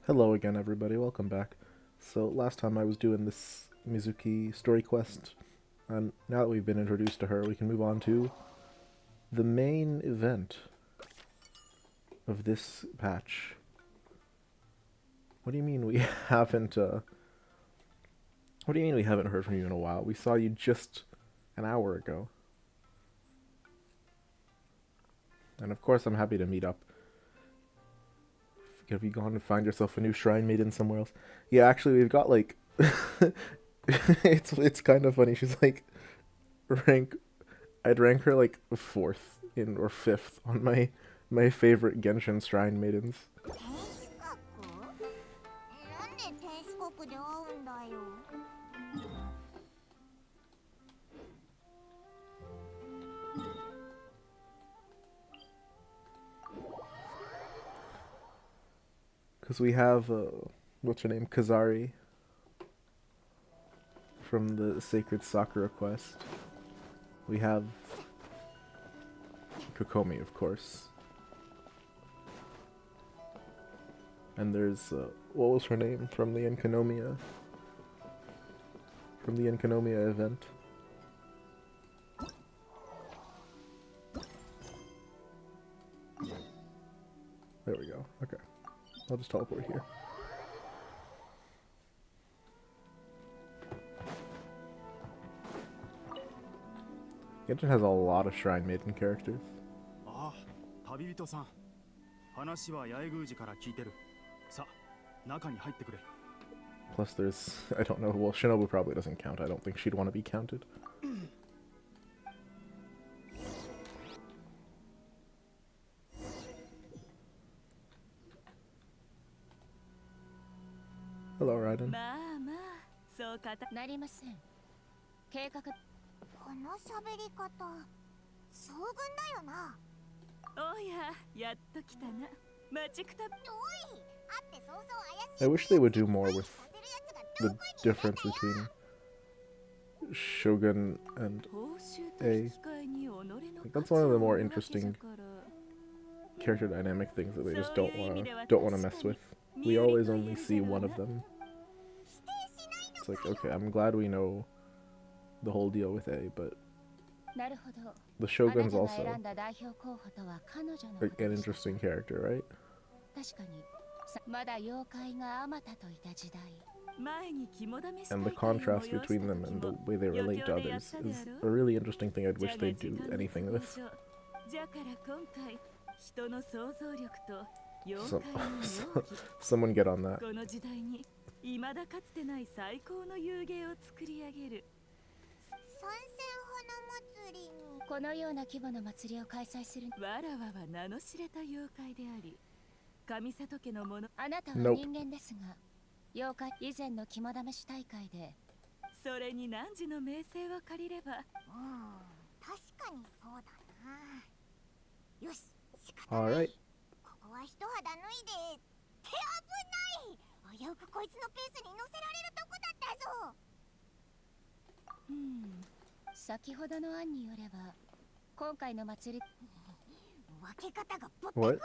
Hello again, everybody. Welcome back. So last time I was doing this Mizuki story quest, and now that we've been introduced to her, we can move on to the main event of this patch. What do you mean we haven't, what do you mean we haven't heard from you in a while? We saw you just an hour ago. And of course I'm happy to meet up. Have you gone to find yourself a new shrine maiden somewhere else? Yeah, actually we've got like it's kind of funny. She's like rank I'd rank her like fourth in or fifth on my favorite Genshin shrine maidens. Because we have what's her name, Kazari from the Sacred Sakura quest. We have Kokomi, of course. And there's what was her name from the Enkanomiya event. There we go. Okay. I'll just teleport here. Genshin has a lot of Shrine Maiden characters. Plus there's, I don't know, well, Shinobu probably doesn't count. I don't think she'd want to be counted. Hello, Raiden. I wish they would do more with the difference between Shogun and A. Like, that's one of the more interesting character dynamic things that they just don't want to mess with. We always only see one of them. It's like, okay, I'm glad we know the whole deal with A, but the Shogun's also like, an interesting character, right? And the contrast between them and the way they relate to others is a really interesting thing I'd wish they'd do anything with. Someone get on that. Nope. Alright. What?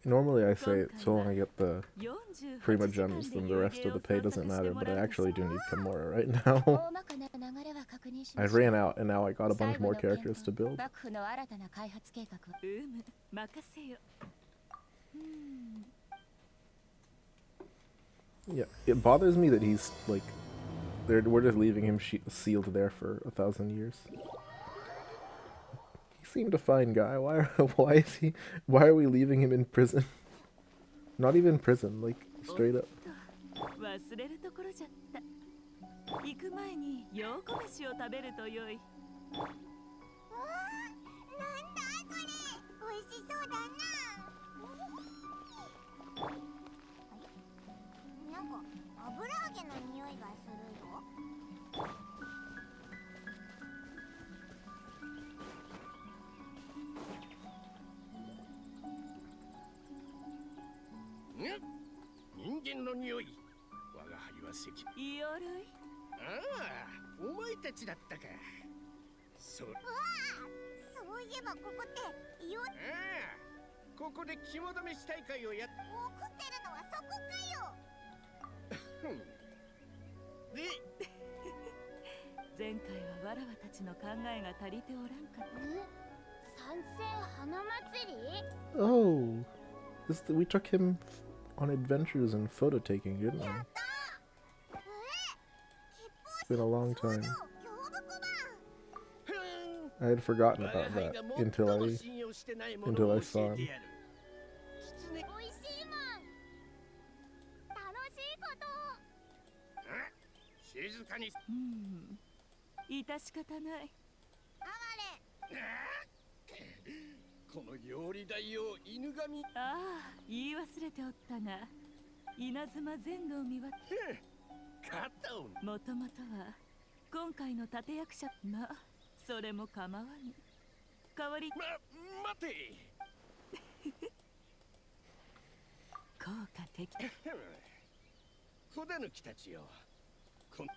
Normally I say so long I get the Prima gems, then the rest of the pay doesn't matter, but I actually do need Kimura right now. I ran out and now I got a bunch more characters to build. Yeah, it bothers me that he's like, we're just leaving him sealed there for 1,000 years. He seemed a fine guy. Why are we leaving him in prison? Not even prison, like straight up. げの匂いがするぞ。人間の匂い。我が輩は関。イオルイ。ああ、お前たちだったか。そう。うわあ、そういえばここってああ、ここで肝試し大会をやっ。怒ってるのはそこかよ。で、前回はわらわたちの考えが足りておらんかった。参戦花祭り？ Oh, we took him on adventures and photo taking, didn't we? It's been a long time. I had forgotten about that until I saw him. おいしいもん。楽しいこと。静かに。致し方ない。あこの料理代を犬神。ああ、言い忘れておったが、稲妻全土を見渡肩を。もともとは今回の立役者。まあ、それも構わぬ。代わり。待て。効果的。子狸たちよ。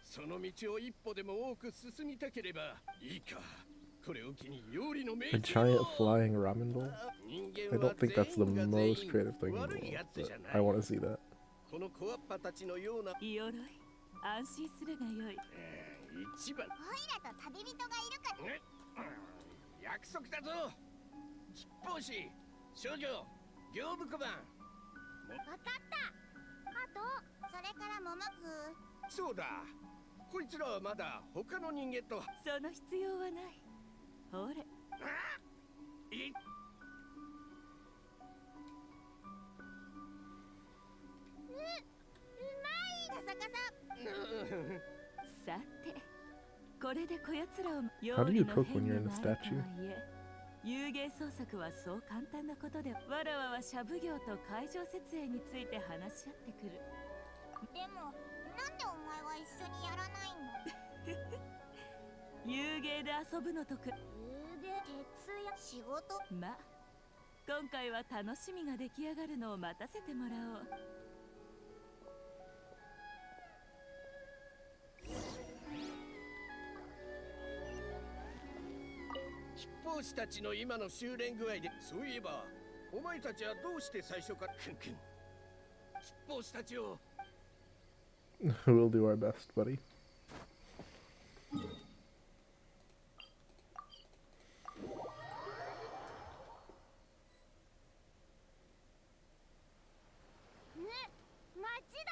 その道を一歩でも多く進みたければいいか。これを機に料理の名 A giant flying ramen bowl? I don't think that's the most creative thing in the world, but I want to see that. この小わっぱたちのような。イオロイ、安心するがよい。一番。オイラと旅人がいるか。約束だぞ。吉報士、少女、行部小判。わかった。あと、それから桃く。そうだ。こいつらはまだ他の人間と。その必要はない。ほれ。うまい。カサカサ。さて、これでこやつらを How do you cook when you're in a statue? 遊芸創作はそう簡単なことで、わらわは社奉行と会場設営について話し合ってくる。でも、なんでお前は一緒にやらないの？遊芸で遊ぶのとく。徹夜仕事？ま、今回は楽しみが出来上がるのを待たせてもらおう。吉報士たちの今の修練具合で。そういえばお前たちはどうして最初からクンクン。吉報士たちを。We'll do our best, buddy. 町だ。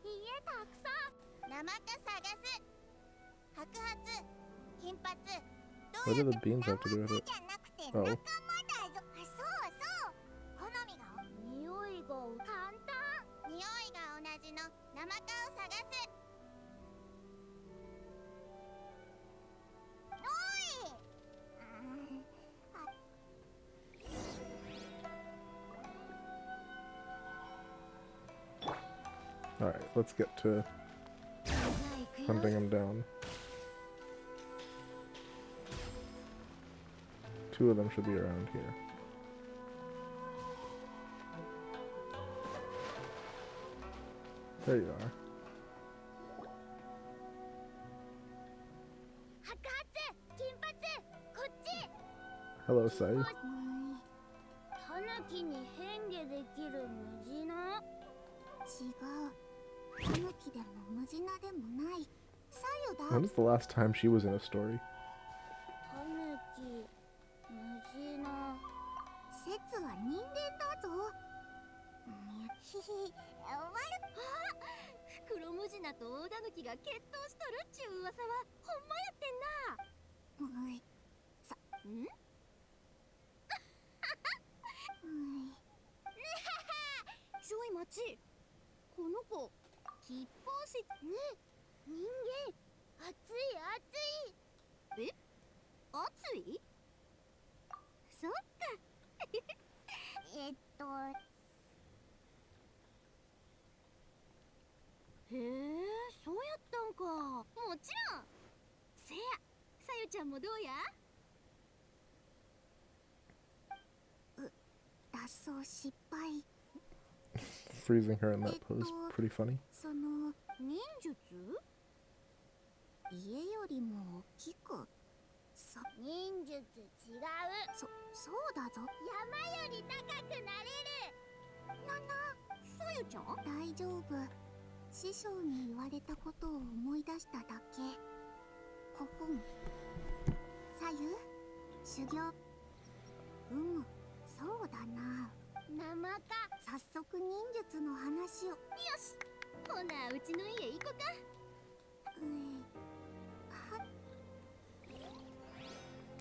家たくさん。生か探す。白髪、金髪。What do the beans have to do with it? じゃなくて Oh. 仲間だぞ。そうそう。好みが匂いが簡単。匂いが同じの生かを探す。おい。Alright, let's get to hunting him down. 2 of them should be around here. There you are. Hello, Sai. タヌキに変化できるムジナ？違う。タヌキでもムジナでもない。サユだ。 When was the last time she was in a story? タヌキ、ムジナ。説は人間だぞ。ひひ、あ、黒ムジナと大タヌキが決闘しとるっちゅう噂はほんまやってんな。ん？しょいまち、この子吉報士。人間、熱い。熱い？そっか。ゆちゃんもどうや？脱走失敗。 Freezing her in that pose, pretty funny. その忍術？家よりも大きく。忍術違う。そうだぞ。山より高くなれる。さゆちゃん？大丈夫。師匠に言われたことを思い出しただけ。ほほん。さゆ、修行。そうだな。生か。早速忍術の話を。よし、ほなうちの家行こか。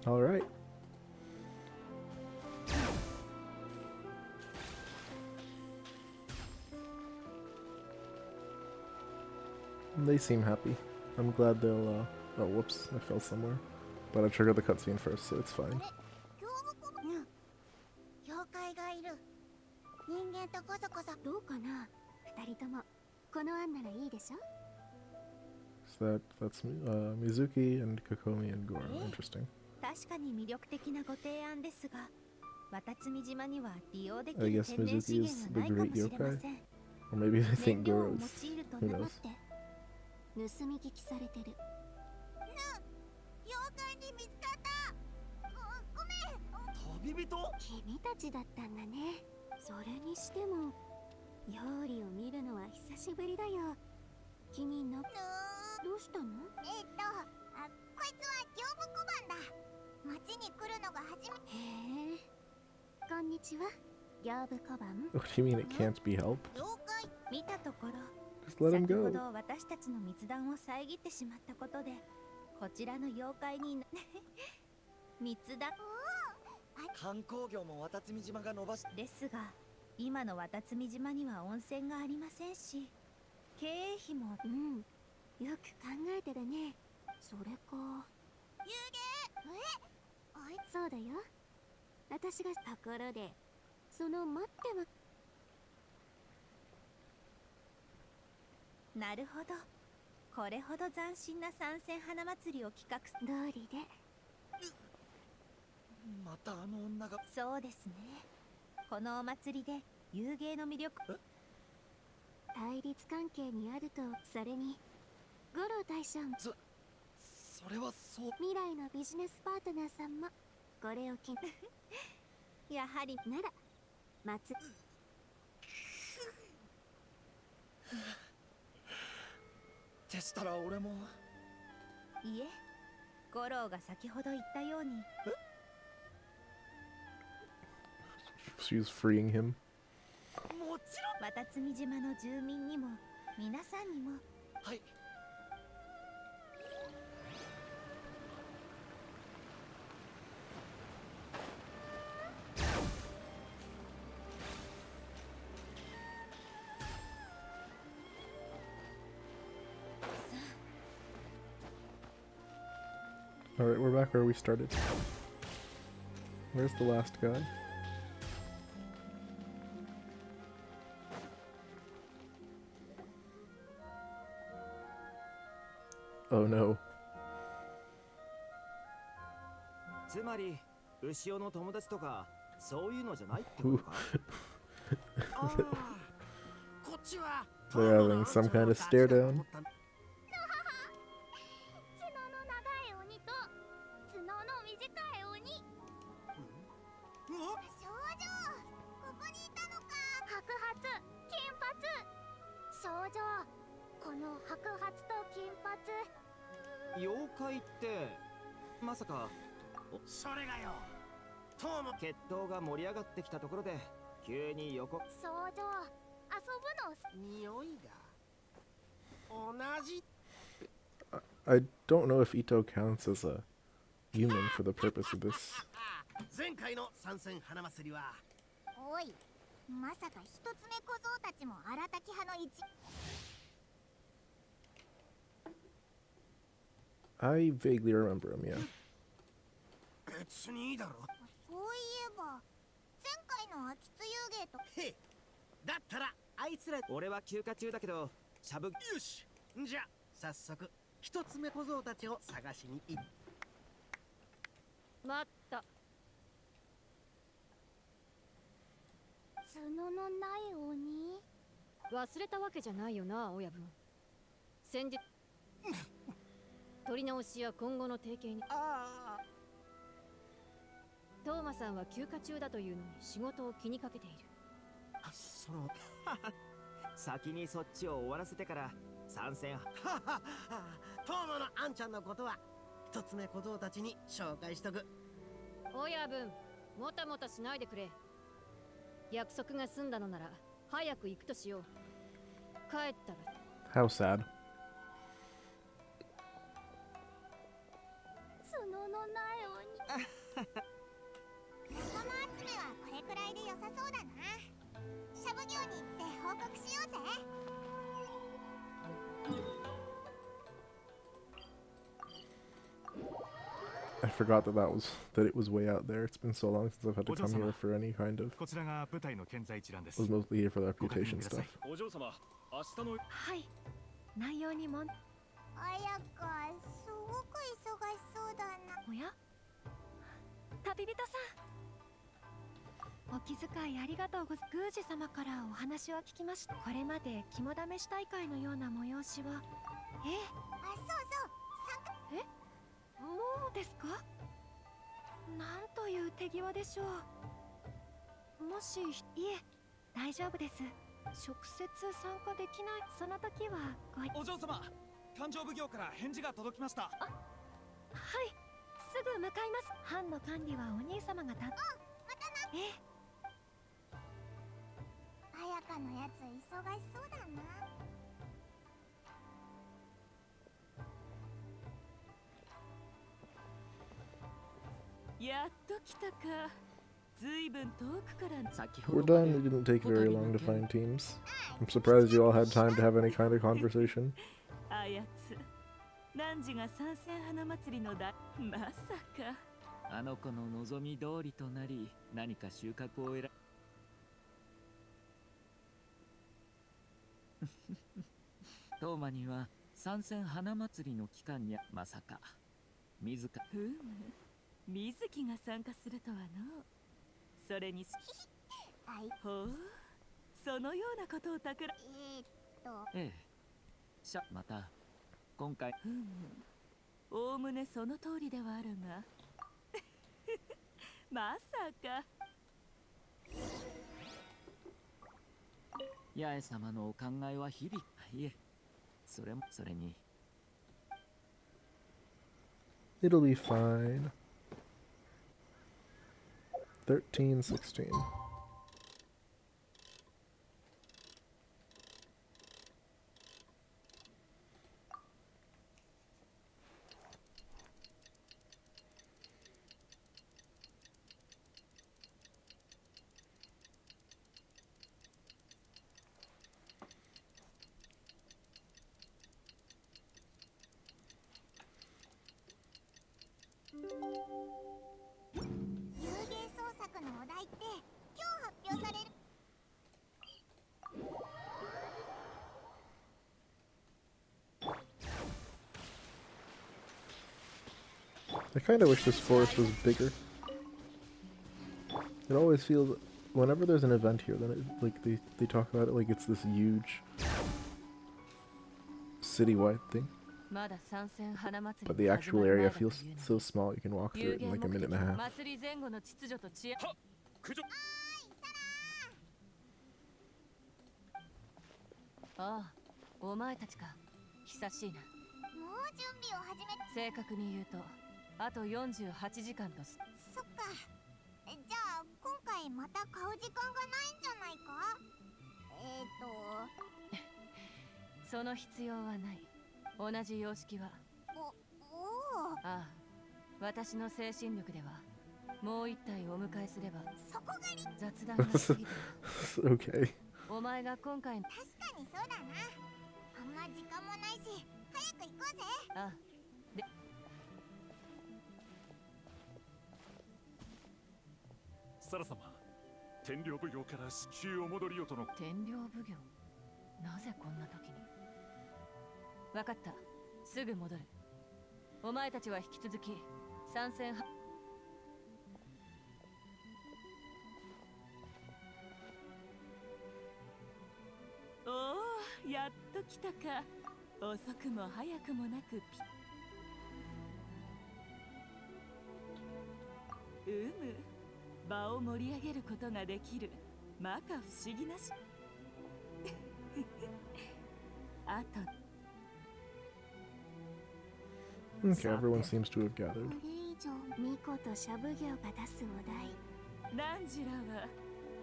All right. They seem happy. I'm glad they'll, oh, whoops, I fell somewhere. But I triggered the cutscene first, so it's fine. 妖怪がいる。人間とこそこそ。どうかな、二人とも。この案ならいいでしょ。 So that's Mizuki and Kokomi and Goro. Interesting. 確かに魅力的なご提案ですが、渡積島には利用でき I る guess 天然資 Mizuki is 源 the がないか great もしれません。 yokai. Or maybe they 燃 think 料を Goro's. 用いると Who 黙っ knows? て。盗み聞きされてる。妖怪に見つかった。ごめん。旅人？君たちだったんだね。それにしても料理を見るのは久しぶりだよ。君のどうしたの？こいつは業務小判だ。町に来るのが初めて。へえ。こんにちは。業務小判。 What do you mean it can't be helped? 妖怪。見たところ、 Just let him 先ほ go. ど私たちの密談を遮ってしまったことで、こちらの妖怪に密談観光業も渡積島が伸ばしですが、今の渡積島には温泉がありませんし、経営費も。よく考えてるね。それか。遊芸。そうだよ。私がところで、その待っては。なるほど。これほど斬新な参戦花祭りを企画す通りで。またあの女が。そうですね。このお祭りで遊芸の魅力。対立関係にあると。それに五郎大将、それはそう。未来のビジネスパートナーさんもこれを機にやはりなら松。でしたら俺も。いえ、五郎が先ほど言ったように。She's freeing him. もちろん。渡積島の住民にも皆さんにも。はい。Alright, we're back where we started. Where's the last guy? Oh no. つまり、牛尾の友達とか、そういうのじゃないってことか。ああ、こっちは They're having some kind of stare down. 角の長い鬼と角の短い鬼。少女、ここにいたのか。白髪、金髪。少女、この白髪と金髪。妖怪って、まさか。それがよ。とうも決闘が盛り上がってきたところで、急に横。少女、遊ぶの。匂いが同じ。I don't know if Ito counts as a human for the purpose of this. 前回の参戦花祭りは。おい、まさか一つ目小僧たちも荒滝派の一。I vaguely remember him, yeah. 別にいいだろ。そういえば前回の秋津遊芸と。へえ、だったらあいつら。俺は休暇中だけど、しゃぶ。よし、じゃあ早速一つ目小僧たちを探しに行っ。待った。角のない鬼。忘れたわけじゃないよな、親分。先日取り直しや今後の提携に。ああ、トーマさんは休暇中だというのに仕事を気にかけている。その先にそっちを終わらせてから参戦。トーマのあんちゃんのことは一つ目小僧たちに紹介しとく。親分、もたもたしないでくれ。約束が済んだのなら早く行くとしよう。帰ったら。 How sad. 角のない鬼。仲間集めはこれくらいで良さそうだな。シャブ業に行って報告しようぜ。I forgot that it was way out there. It's been so long since I've had to come here for any kind of. こちらが舞台の建材一覧です。 I was mostly here for the reputation ご確認くださ stuff. い。お嬢様、明日のはい内容にもん。あやか、すごく忙しそうだな。おや旅人さん、お気遣いありがとうございます。宮司様からお話は聞きました。これまで肝試し大会のような催しはあ、そうそう。もうですか。なんという手際でしょう。もしいえ大丈夫です。直接参加できない。その時はお嬢様、勘定奉行から返事が届きました。はい、すぐ向かいます。班の管理はお兄様がまたな。ええ。あやかのやつ忙しそうだな。やっと来たか。ずいぶん遠くから。 We're done. It didn't take very long to find teams. I'm surprised you all had time to have any kind of conversation. あやつ汝が参戦花祭りのだ。まさかあの子の望み通りとなり、何か収穫を得らトーマには参戦花祭りの期間にまさか自ら。ふむ、水木が参加するとはの。それにほう、そのようなことをたくら。ええ。また今回。ふむ、おおむねその通りではあるがまさか。八重様のお考えは日々。いえ、それに。It'll be fine. 13, 16. I kind of wish this forest was bigger. It always feels, whenever there's an event here, then it, like they talk about it like it's this huge citywide thing. But the actual area feels so small. You can walk through it in like a minute and a half. ああ、お前たちか。久しいな。もう準備を始め。正確に言うと、あと48時間とす。そっか。じゃあ今回また買う時間がないんじゃないか。その必要はない。同じ様式は。ああ、私の精神力ではもう一体お迎えすれば。そこが雑談が過ぎた。Okay. お前が今回。確かにそうだな。あんま時間もないし、早く行こうぜ。ああ。で。サラ様、天領奉行から週お戻りよとの。天領奉行。なぜこんな時に。わかった。すぐ戻る。お前たちは引き続き参戦は。やっと来たか。遅くも早くもなく場を盛り上げることができる摩訶不思議なしあと Okay, everyone seems to have gathered. これ以上ミコとシャブ業が出すお題。ランジラは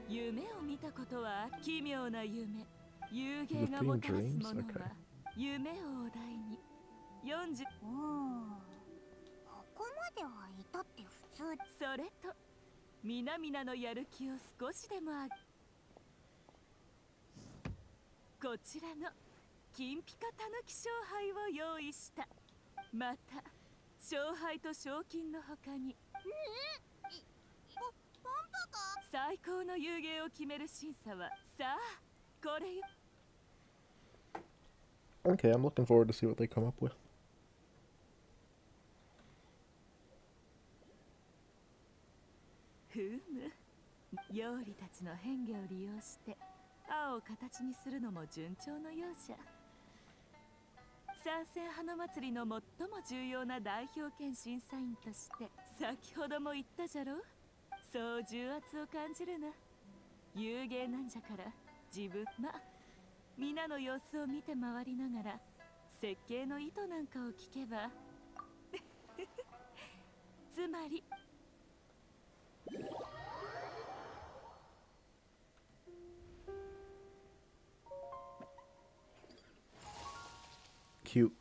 夢を見たことは奇妙な夢、有芸がもたらすものは夢をお題に40。ここまではいたって普通。それと皆々のやる気を少しでもこちらの金ピカたぬき勝敗を用意した。また勝敗と賞金の他に最高の遊芸を決める審査はさあこれよ。 Okay, I'm looking forward to see what they come up with. ふむ、妖理たちの変化を利用して青を形にするのも順調のようじゃ。三千花祭りの最も重要な代表兼審査員として先ほども言ったじゃろ。そう重圧を感じるな。有芸なんじゃから自分皆の様子を見て回りながら設計の意図なんかを聞けばつまりCute.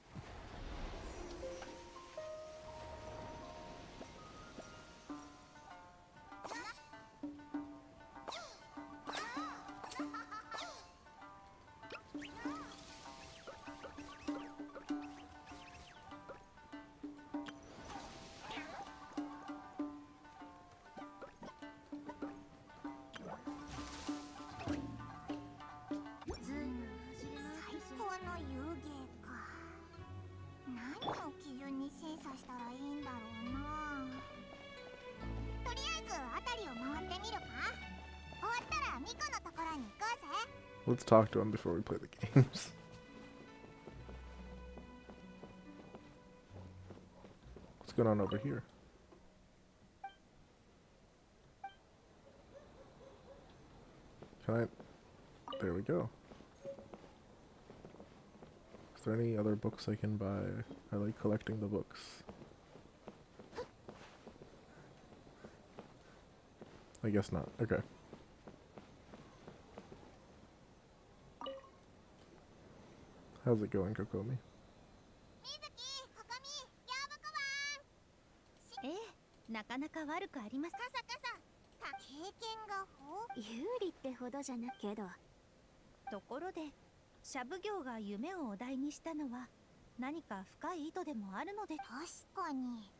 Let's talk to him before we play the games. What's going on over here? Can I... There we go. Is there any other books I can buy? I like collecting the books. I guess not. Okay. How's it going, Kokomi? なかなか悪くあります。カサカサ。経験が有利ってほどじゃなけど。ところで、シャブ業が夢をお題にしたのは何か深い意図でもあるので。確かに。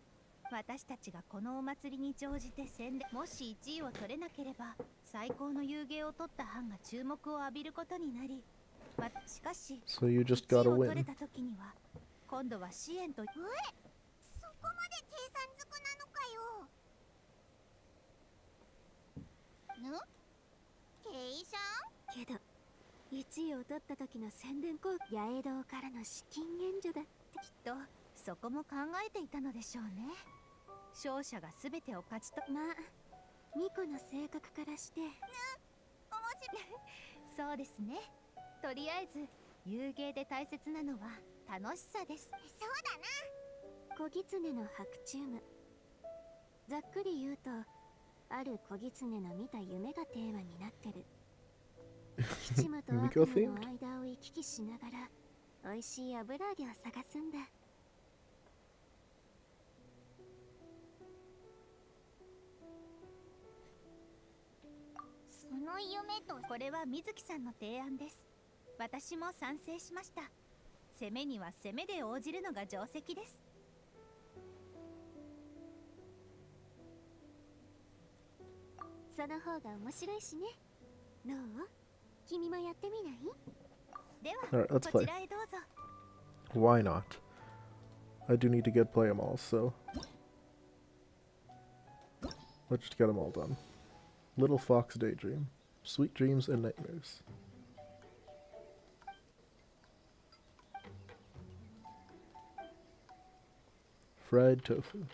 私たちがこのお祭りに乗じて宣伝。もし1位を取れなければ、最高の遊芸を取った班が注目を浴びることになり。しかし、So you just 1 gotta 位を win. 取れた時には、今度は支援と。そこまで計算づくなのかよ。計算？けど、1位を取った時の宣伝効果、八重堂からの資金援助だって。きっとそこも考えていたのでしょうね。勝者が全てを勝ちと。まあ、ミコの性格からして。面白い。そうですね。とりあえず遊芸で大切なのは楽しさです。そうだな。小狐の白チューム。ざっくり言うと、ある小狐の見た夢がテーマになってる。七夢と悪夢の間を行き来しながら美味しい油揚げを探すんだ。その夢と、これは水木さんの提案です。私も賛成しました。攻めには攻めで応じるのが定石です。その方が面白いしね。どう？君もやってみない？では、 Alright, let's こ play. ちらへどうぞ。 Why not? I do need to play them all, so let's just get them all done. Little Fox Daydream. Sweet dreams and nightmares. Fried tofu.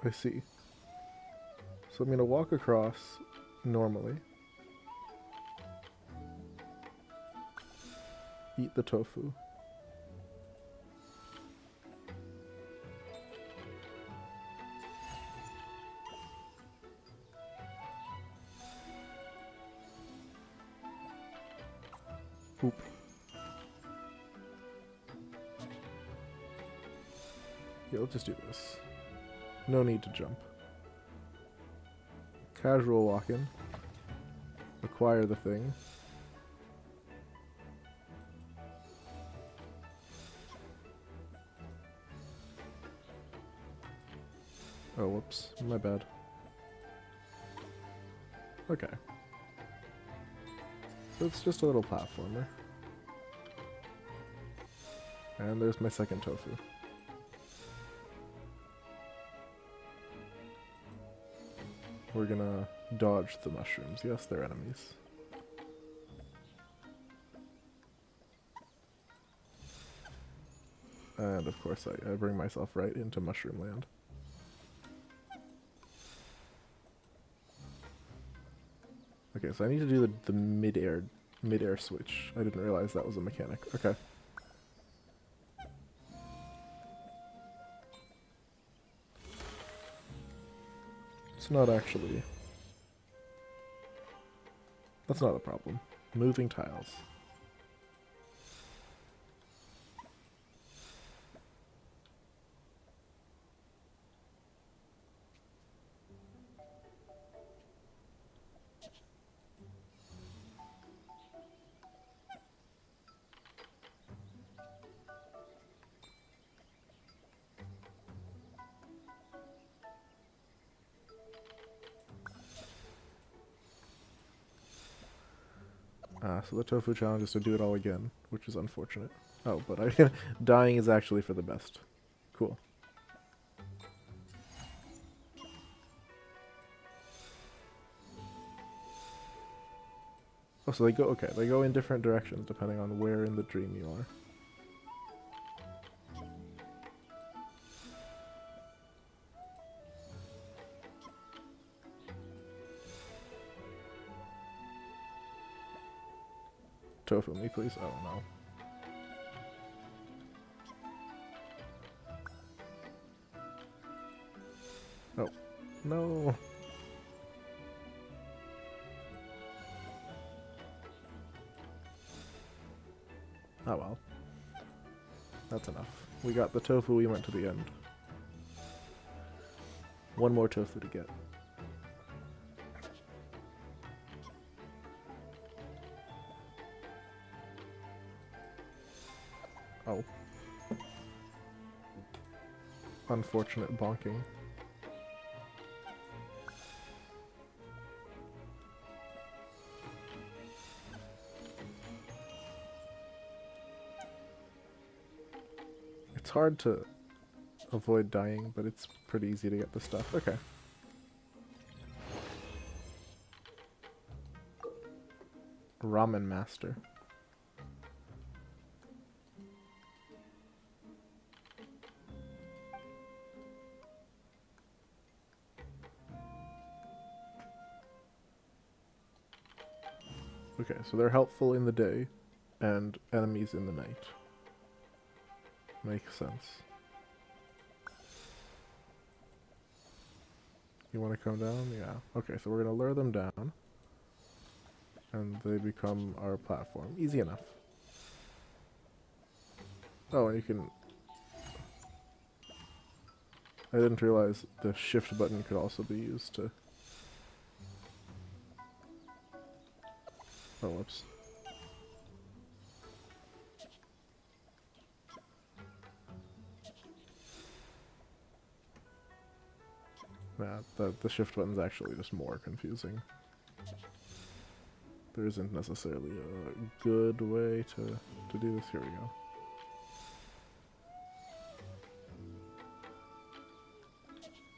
I see. So I'm going to walk across normally. Eat the tofu. Oop. Yeah, let's just do this. No need to jump. Casual walk-in. Acquire the thing. Oh, whoops. My bad. Okay. So it's just a little platformer. And there's my second tofu. We're gonna dodge the mushrooms. Yes, they're enemies. And of course I bring myself right into mushroom land. Okay, so I need to do the mid-air switch. I didn't realize that was a mechanic. Okay. It's not actually... That's not a problem. Moving tiles. So the tofu challenge is to do it all again, which is unfortunate. Oh, but dying is actually for the best. Cool. Oh, so they go in different directions depending on where in the dream you are. Tofu me, please. Oh, no. Oh. No. Oh well. That's enough. We got the tofu, we went to the end. One more tofu to get. Oh. Unfortunate bonking. It's hard to avoid dying, but it's pretty easy to get the stuff. Okay. Ramen Master. Okay, so they're helpful in the day, and enemies in the night. Makes sense. You want to come down? Yeah. Okay, so we're going to lure them down. And they become our platform. Easy enough. Oh, and you can... I didn't realize the shift button could also be used to... Oh, whoops. the shift button's actually just more confusing. There isn't necessarily a good way to do this. Here we go.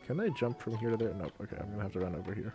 Can I jump from here to there? Nope. Okay, I'm gonna have to run over here.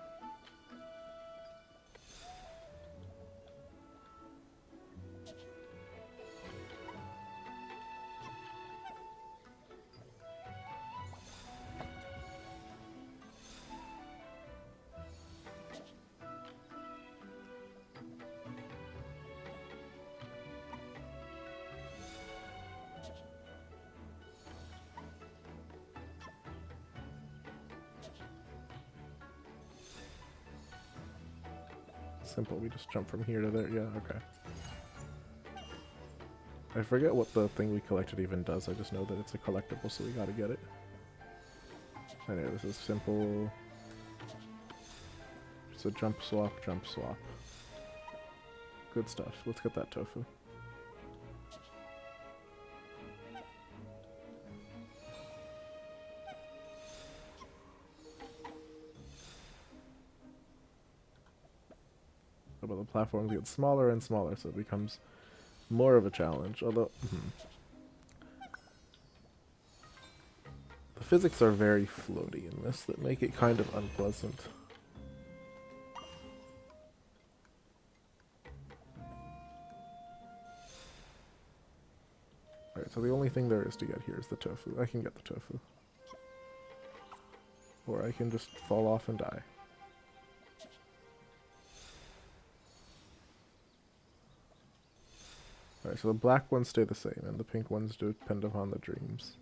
Simple, we just jump from here to there. Yeah, okay. I forget what the thing we collected even does. I just know that it's a collectible, so we gotta get it. Anyway, this is simple. It's a jump swap, jump swap. Good stuff. Let's get that tofu. But the platforms get smaller and smaller, so it becomes more of a challenge. Although, the physics are very floaty in this that make it kind of unpleasant. Alright, so the only thing there is to get here is the tofu. I can get the tofu. Or I can just fall off and die. Alright, so the black ones stay the same, and the pink ones depend upon the dreams.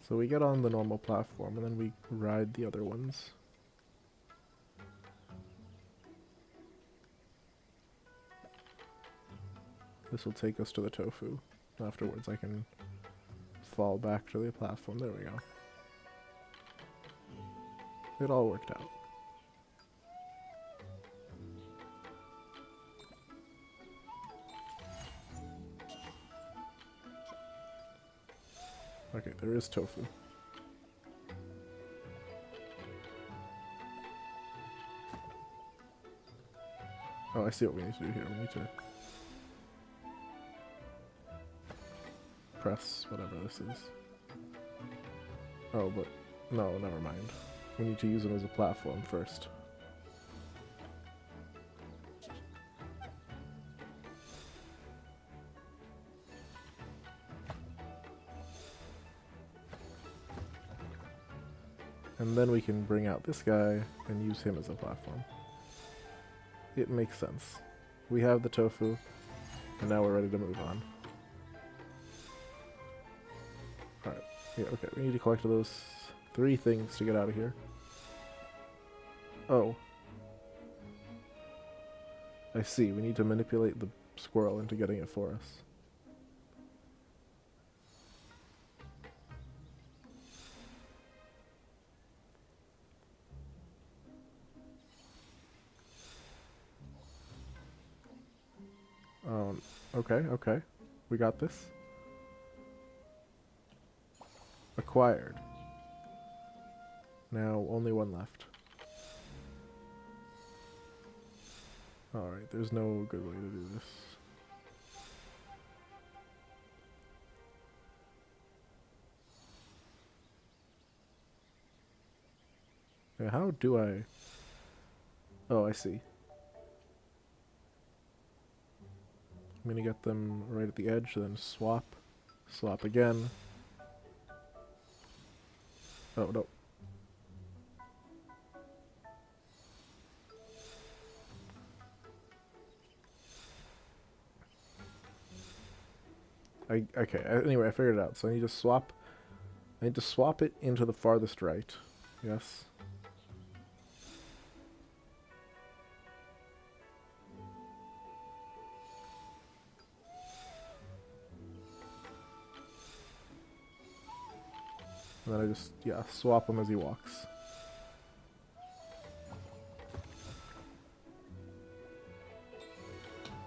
So we get on the normal platform, and then we ride the other ones. This will take us to the tofu. Afterwards I can fall back to the platform. There we go. It all worked out. Okay, there is tofu. Oh, I see what we need to do here. We need to press whatever this is. Oh, but no, never mind. We need to use it as a platform first. And then we can bring out this guy and use him as a platform. It makes sense. We have the tofu, and now we're ready to move on. Alright, yeah, okay, we need to collect those 3 things to get out of here. Oh. I see, we need to manipulate the squirrel into getting it for us. Okay. We got this. Acquired. Now, only one left. Alright, there's no good way to do this. Yeah, how do I... Oh, I see. I'm gonna get them right at the edge, then swap. Swap again. Oh, no. Okay, anyway, I figured it out. So I need to swap it into the farthest right. Yes. And then I just, yeah, swap him as he walks.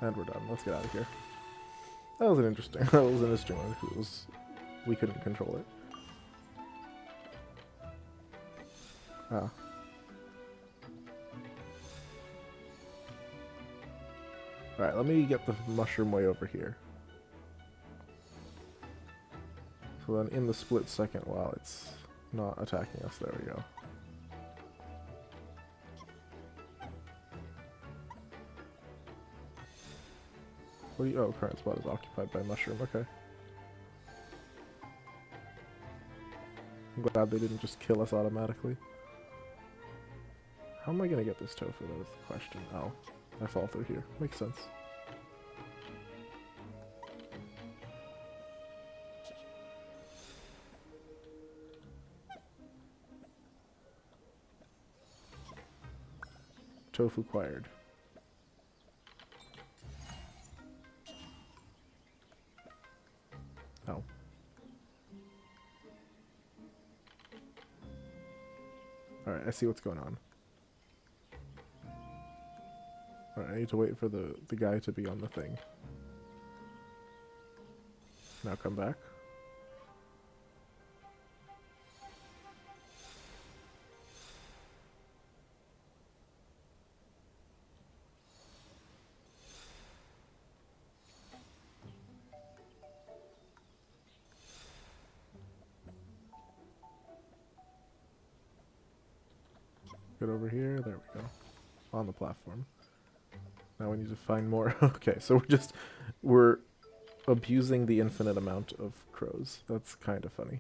And we're done. Let's get out of here. That was an interesting. That was an interesting one. It was. We couldn't control it. Ah. Alright, let me get the mushroom way over here. So then in the split second while it's not attacking us, there we go. What do you, oh, current spot is occupied by mushroom, okay. I'm glad they didn't just kill us automatically. How am I gonna get this tofu? That is the question. Oh, I fall through here. Makes sense. Tofu acquired. Oh. Alright, I see what's going on. Alright, I need to wait for the guy to be on the thing. Now come back. Get over here, there we go. On the platform. Now we need to find more. Okay, so we're abusing the infinite amount of crows. That's kind of funny.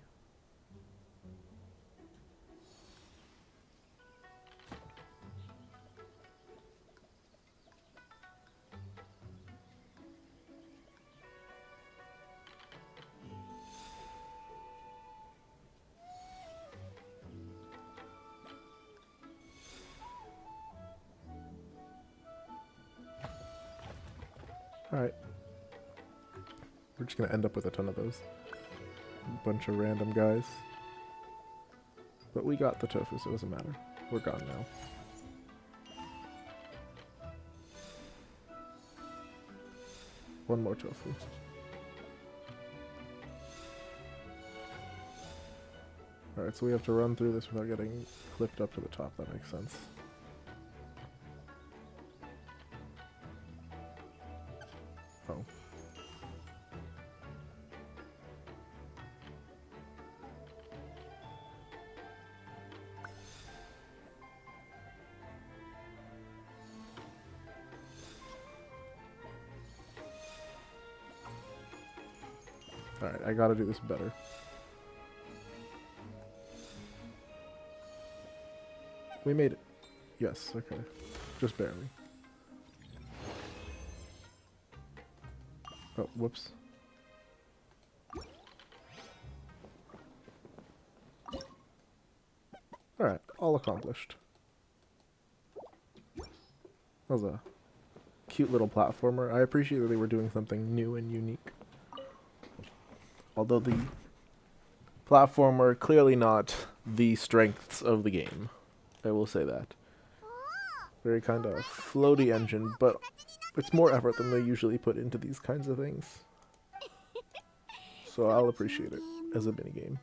Alright. We're just gonna end up with a ton of those. A bunch of random guys. But we got the tofu, so it doesn't matter. We're gone now. One more tofu. Alright, so we have to run through this without getting clipped up to the top. That makes sense. Oh. Alright, I gotta do this better. We made it. Yes, okay. Just barely. Oh, whoops. Alright, all accomplished. That was a cute little platformer. I appreciate that they were doing something new and unique. Although the platformer clearly not the strengths of the game. I will say that. Very kind of floaty engine, but it's more effort than they usually put into these kinds of things. So I'll appreciate it as a minigame.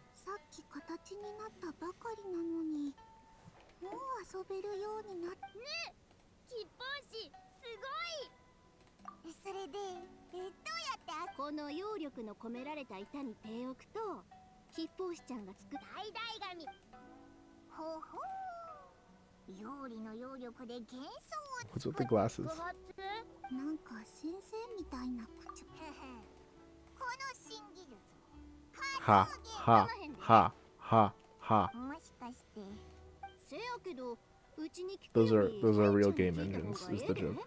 それでどうやってこの揚力の込められた板に手を置くと吉報士ちゃんが作った大々紙ほほー料理の揚力で幻想を What's with the glasses? なんか先生みたいな口この新技術はははははもしかしてせやけどうちに来て Those are real game engines, is the joke.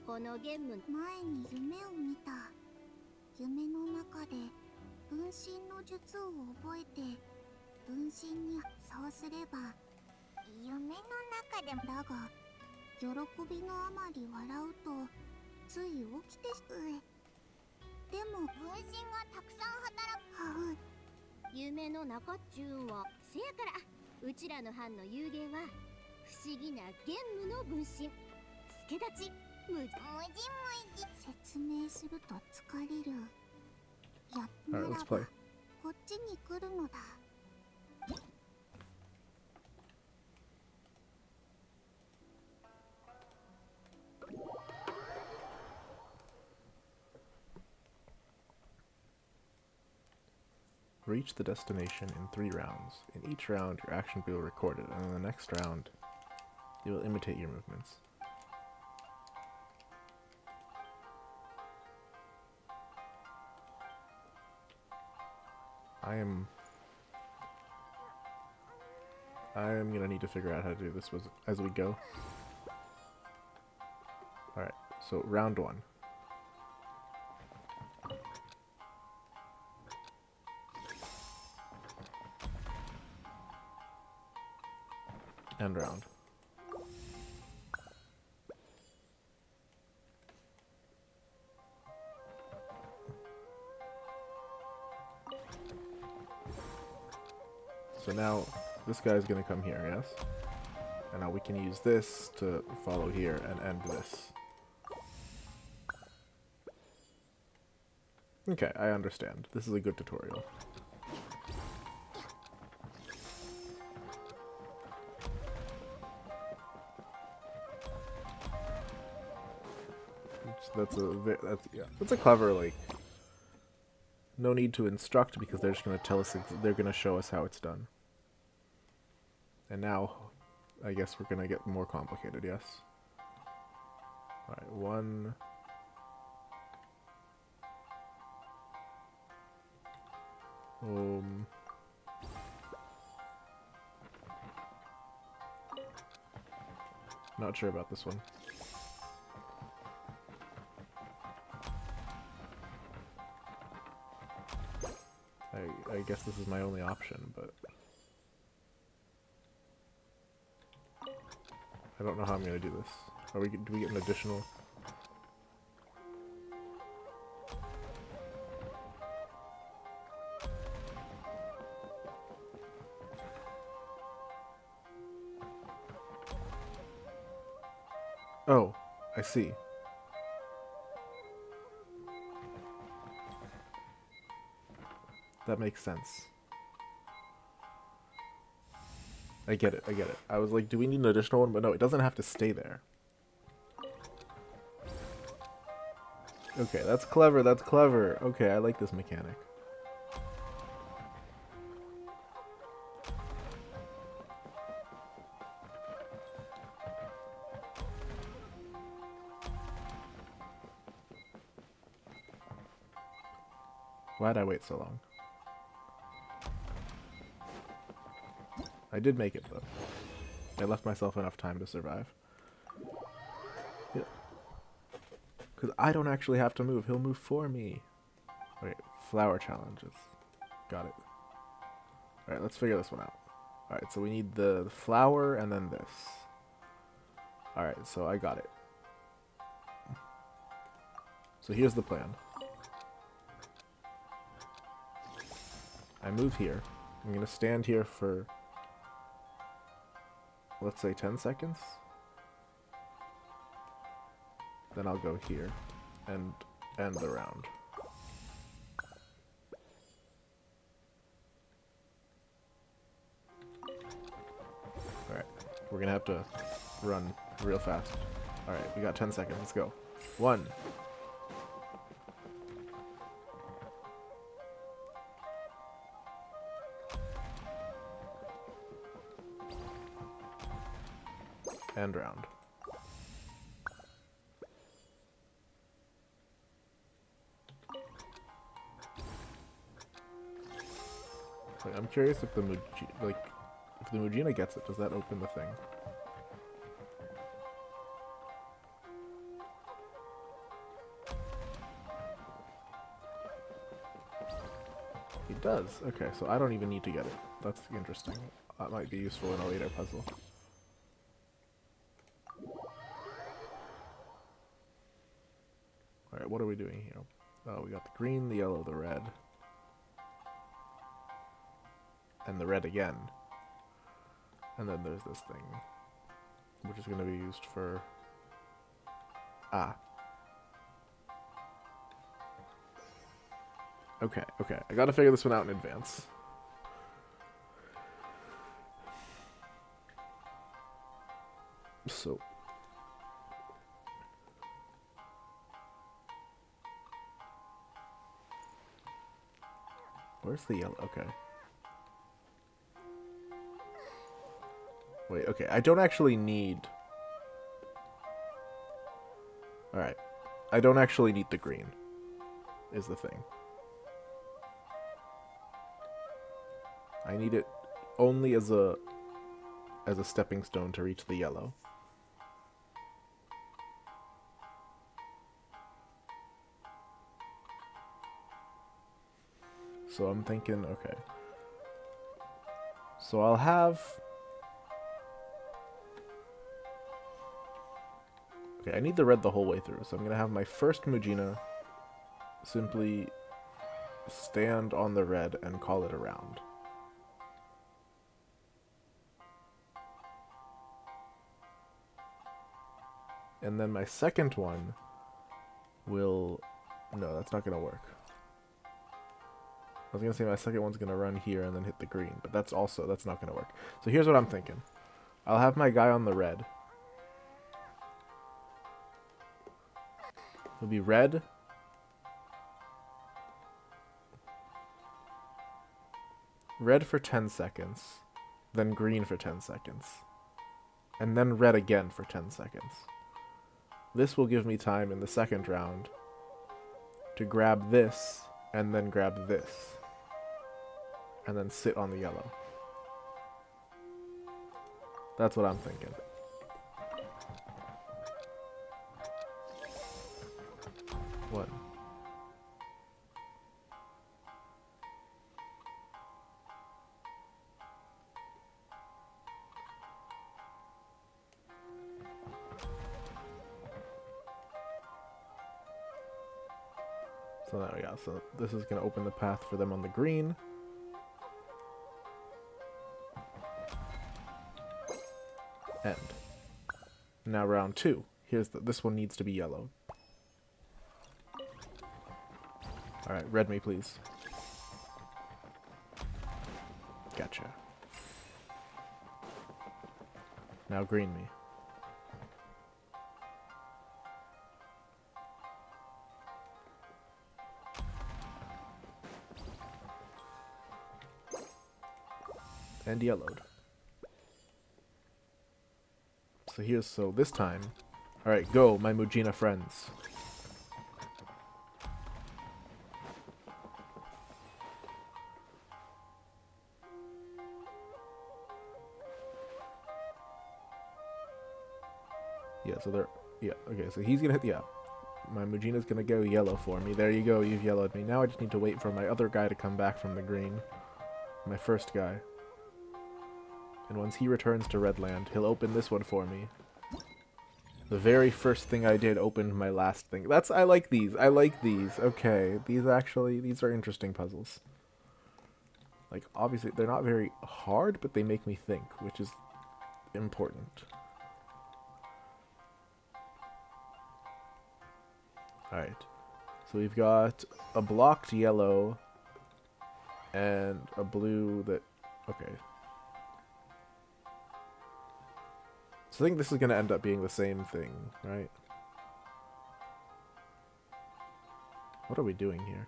このゲーム前に夢を見た夢の中で分身の術を覚えて分身にそうすれば夢の中でだが喜びのあまり笑うとつい起きてでも分身がたくさん働く夢の中っちゅうんはせやからうちらの班の有限は不思議なゲームの分身助太刀むじ説明すると疲れる。やっな Alright, ら let's ば play. こっちに来るのだ。Reach the destination in 3 rounds. In each round, your action will be recorded, and in the next round, it will imitate your movements. I am gonna need to figure out how to do this as we go. Alright, so round 1. End round. So now this guy's gonna come here, yes? And now we can use this to follow here and end this. Okay, I understand. This is a good tutorial. That's a clever, like, no need to instruct because they're just gonna tell us, they're gonna show us how it's done. And now, I guess we're gonna get more complicated, yes? Alright, 1. Not sure about this one. I guess this is my only option, but I don't know how I'm gonna do this. Do we get an additional? Oh, I see. That makes sense. I get it, I get it. I was like, do we need an additional one? But no, it doesn't have to stay there. Okay, that's clever, that's clever. Okay, I like this mechanic. Why'd I wait so long? I did make it, though. I left myself enough time to survive. Yeah. Because I don't actually have to move. He'll move for me. Wait, flower challenges. Got it. Alright, let's figure this one out. Alright, so we need the flower and then this. Alright, so I got it. So here's the plan. I move here. I'm going to stand here for, let's say, 10 seconds. Then I'll go here and end the round. Alright, we're going to have to run real fast. Alright, we got 10 seconds. Let's go. 1. End round. Wait, I'm curious if the if the Mujina gets it, does that open the thing? He does. Okay, so I don't even need to get it. That's interesting. That might be useful in a later puzzle. Alright, what are we doing here? Oh, we got the green, the yellow, the red. And the red again. And then there's this thing, which is going to be used for... Ah. Okay, okay. I gotta figure this one out in advance. So... Where's the yellow? Okay. Wait, okay. I don't actually need... Alright. I don't actually need the green, is the thing. I need it only as a stepping stone to reach the yellow. So I'm thinking, okay. So I'll have... Okay, I need the red the whole way through, so I'm gonna have my first Mujina simply stand on the red and call it around. And then my second one will... No, that's not gonna work. I was gonna say my second one's gonna run here and then hit the green, but that's not gonna work. So here's what I'm thinking. I'll have my guy on the red. It'll be red. Red for 10 seconds. Then green for 10 seconds. And then red again for 10 seconds. This will give me time in the second round to grab this and then grab this. And then sit on the yellow. That's what I'm thinking. What? So there we go. So this is going to open the path for them on the green. End. Now round 2. This one needs to be yellow. Alright, red me please. Gotcha. Now green me. And yellowed. So this time. Alright, go, my Mujina friends. Yeah, so they're... Yeah, okay, so he's gonna hit... Yeah. My Mujina's gonna go yellow for me. There you go, you've yellowed me. Now I just need to wait for my other guy to come back from the green. My first guy. And once he returns to red land, he'll open this one for me. The very first thing I did opened my last thing. I like these. I like these. Okay, these are interesting puzzles. Like, obviously, they're not very hard, but they make me think, which is important. Alright. So we've got a blocked yellow and a blue that... Okay. So I think this is going to end up being the same thing, right? What are we doing here?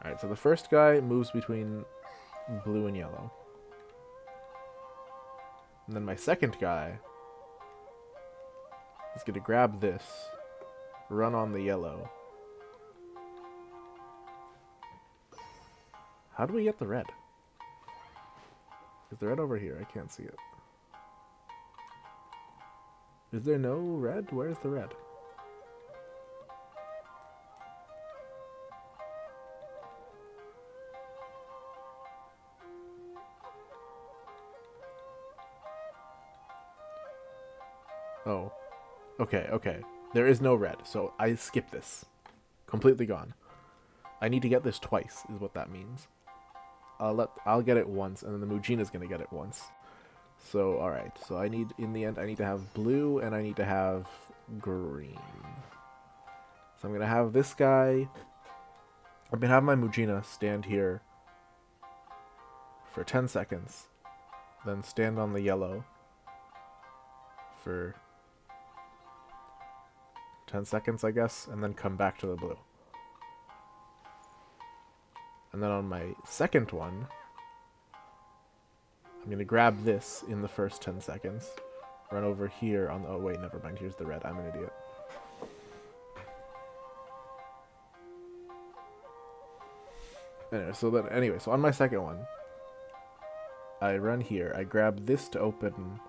Alright, so the first guy moves between blue and yellow. And then my second guy is going to grab this, run on the yellow. How do we get the red? Is the red over here? I can't see it. Is there no red? Where's the red? Oh. Okay, okay. There is no red, so I skip this. Completely gone. I need to get this twice, is what that means. I'll get it once, and then the Mujina's gonna get it once. So, alright. So I need, in the end, I need to have blue, and I need to have green. So I'm gonna have this guy... I'm gonna have my Mujina stand here for 10 seconds. Then stand on the yellow for 10 seconds, I guess, and then come back to the blue. And then on my second one, I'm going to grab this in the first 10 seconds, run over here on the... Oh, wait, never mind. Here's the red. I'm an idiot. Anyway, so on my second one, I run here. I grab this to open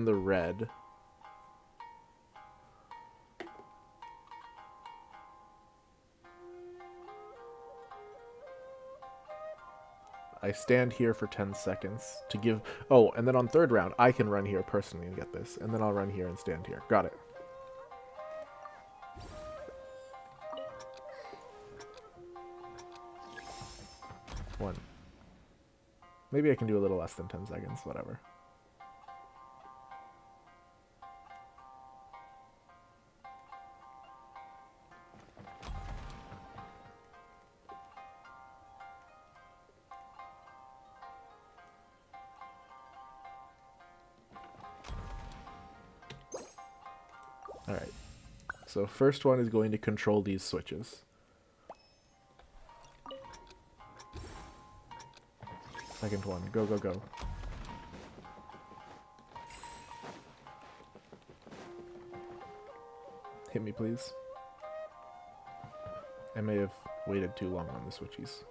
the red. I stand here for 10 seconds to give... Oh, and then on third round, I can run here personally and get this. And then I'll run here and stand here. Got it. One. Maybe I can do a little less than 10 seconds, whatever. Alright. So first one is going to control these switches. Second one. Go, go, go. Hit me, please. I may have waited too long on the switchies.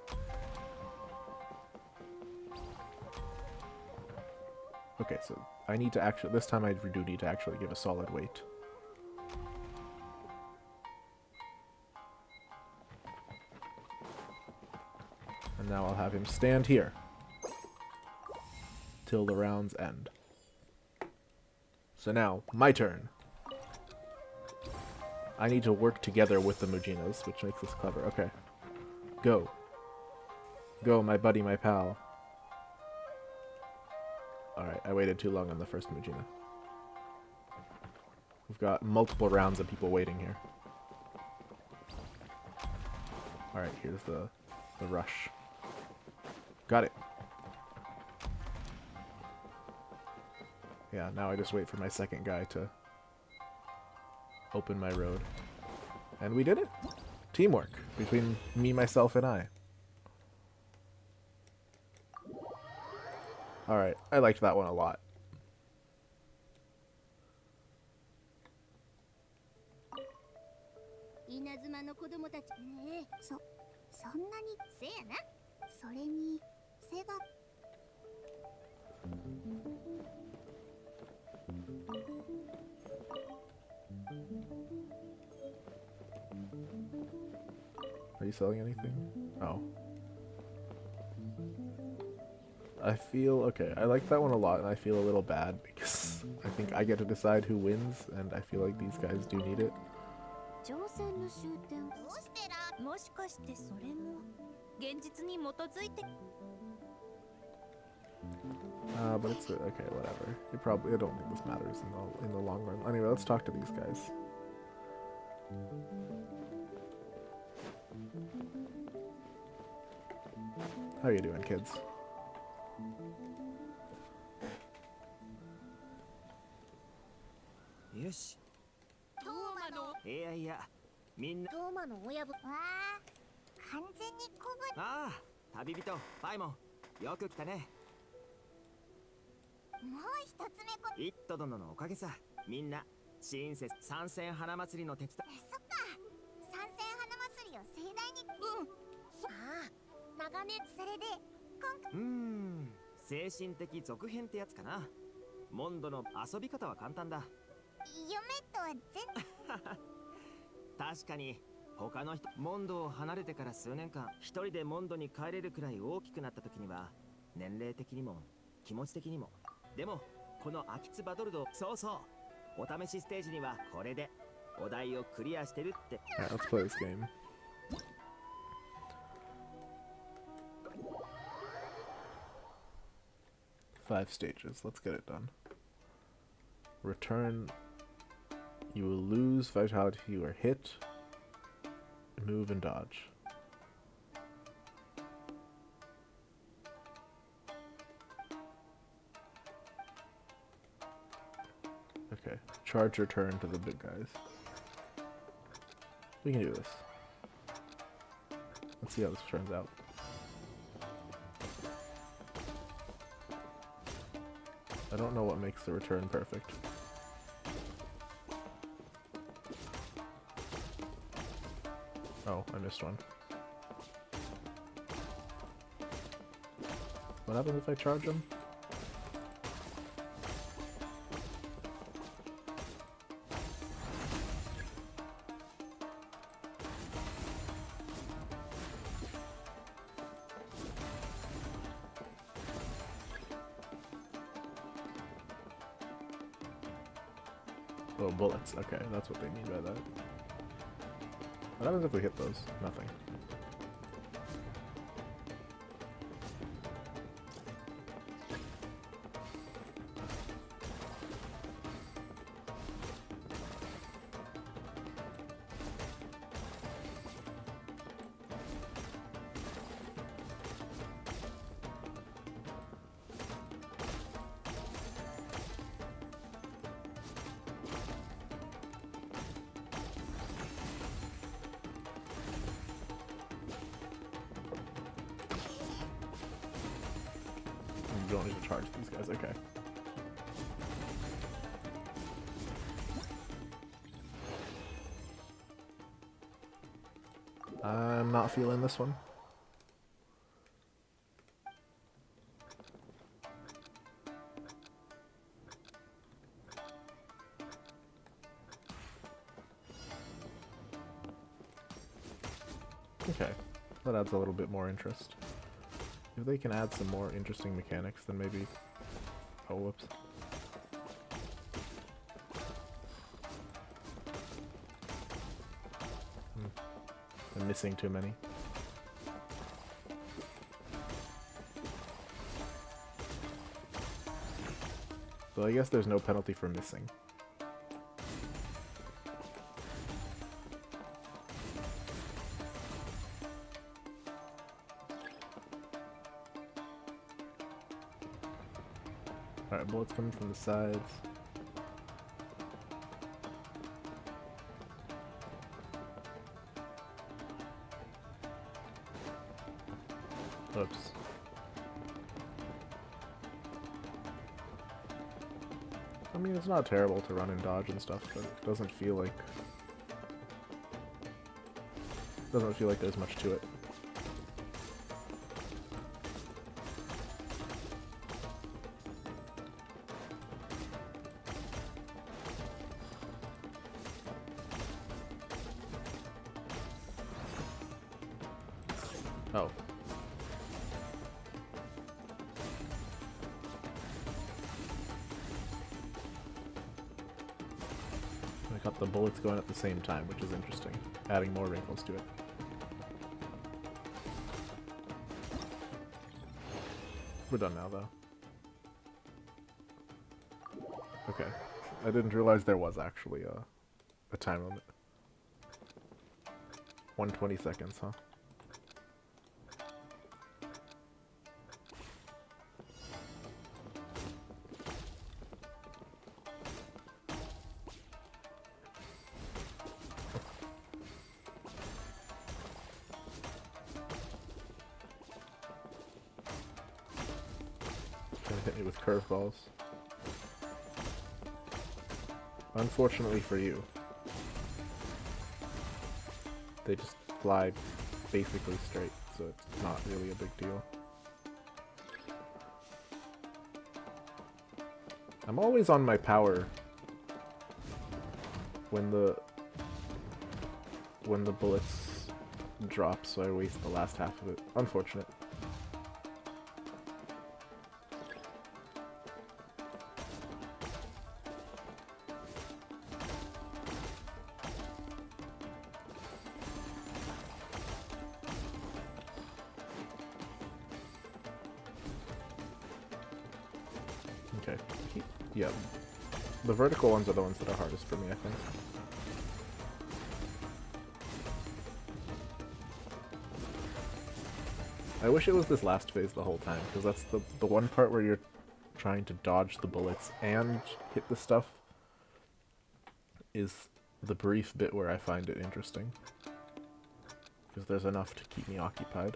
Okay, so I need to actually... This time I do need to actually give a solid weight. And now I'll have him stand here till the rounds end. So now, my turn. I need to work together with the Mujinas, which makes this clever. Okay. Go. Go, my buddy, my pal. Alright, I waited too long on the first Mujina. We've got multiple rounds of people waiting here. Alright, here's the rush. Got it. Yeah, now I just wait for my second guy to open my road. And we did it! Teamwork between me, myself, and I. Alright, I liked that one a lot. Are you selling anything? Oh. I feel... Okay, I like that one a lot, and I feel a little bad, because I think I get to decide who wins, and I feel like these guys do need it. But it's... Okay, whatever. I don't think this matters in the long run. Anyway, let's talk to these guys. How you doing, kids? Yes. Yeah. みんな。トーマの親分。わあ、完全に古文。ああ、旅人、パイモン、よく来たね。もう一つ目こ。イット殿のおかげさ。みんな親切参戦花祭りの手伝い。そっか。参戦花祭りを盛大に。ああ、長年それで精神的続編ってやつかな。モンドの遊び方は簡単だ。夢とは全確かに他の人モンドを離れてから数年間一人でモンドに帰れるくらい大きくなった時には年齢的にも気持ち的にもでもこの秋津バトルドそうお試しステージにはこれでお題をクリアしてるって。 Alright, let's play this game. Five stages. Let's get it done. Return. You will lose vitality if you are hit. Move and dodge. Okay. Charge your turn to the big guys. We can do this. Let's see how this turns out. I don't know what makes the return perfect. Oh, I missed one. What happens if I charge him? Oh, bullets. Okay, that's what they mean by that. What happens if we hit those? Nothing. You don't need to charge these guys, okay. I'm not feeling this one. Okay, that adds a little bit more interest. If they can add some more interesting mechanics, then maybe... Oh, whoops. I'm missing too many. So I guess there's no penalty for missing. Alright, bullets coming from the sides. Oops. I mean, it's not terrible to run and dodge and stuff, but it doesn't feel like there's much to it. Oh. I got the bullets going at the same time, which is interesting. Adding more wrinkles to it. We're done now, though. Okay. I didn't realize there was actually a time limit. 120 seconds, huh? Hit me with curveballs. Unfortunately for you, they just fly basically straight, so it's not really a big deal. I'm always on my power when the bullets drop, so I waste the last half of it. Unfortunate. Okay. Yeah. The vertical ones are the ones that are hardest for me, I think. I wish it was this last phase the whole time, because that's the one part where you're trying to dodge the bullets and hit the stuff is the brief bit where I find it interesting. Because there's enough to keep me occupied.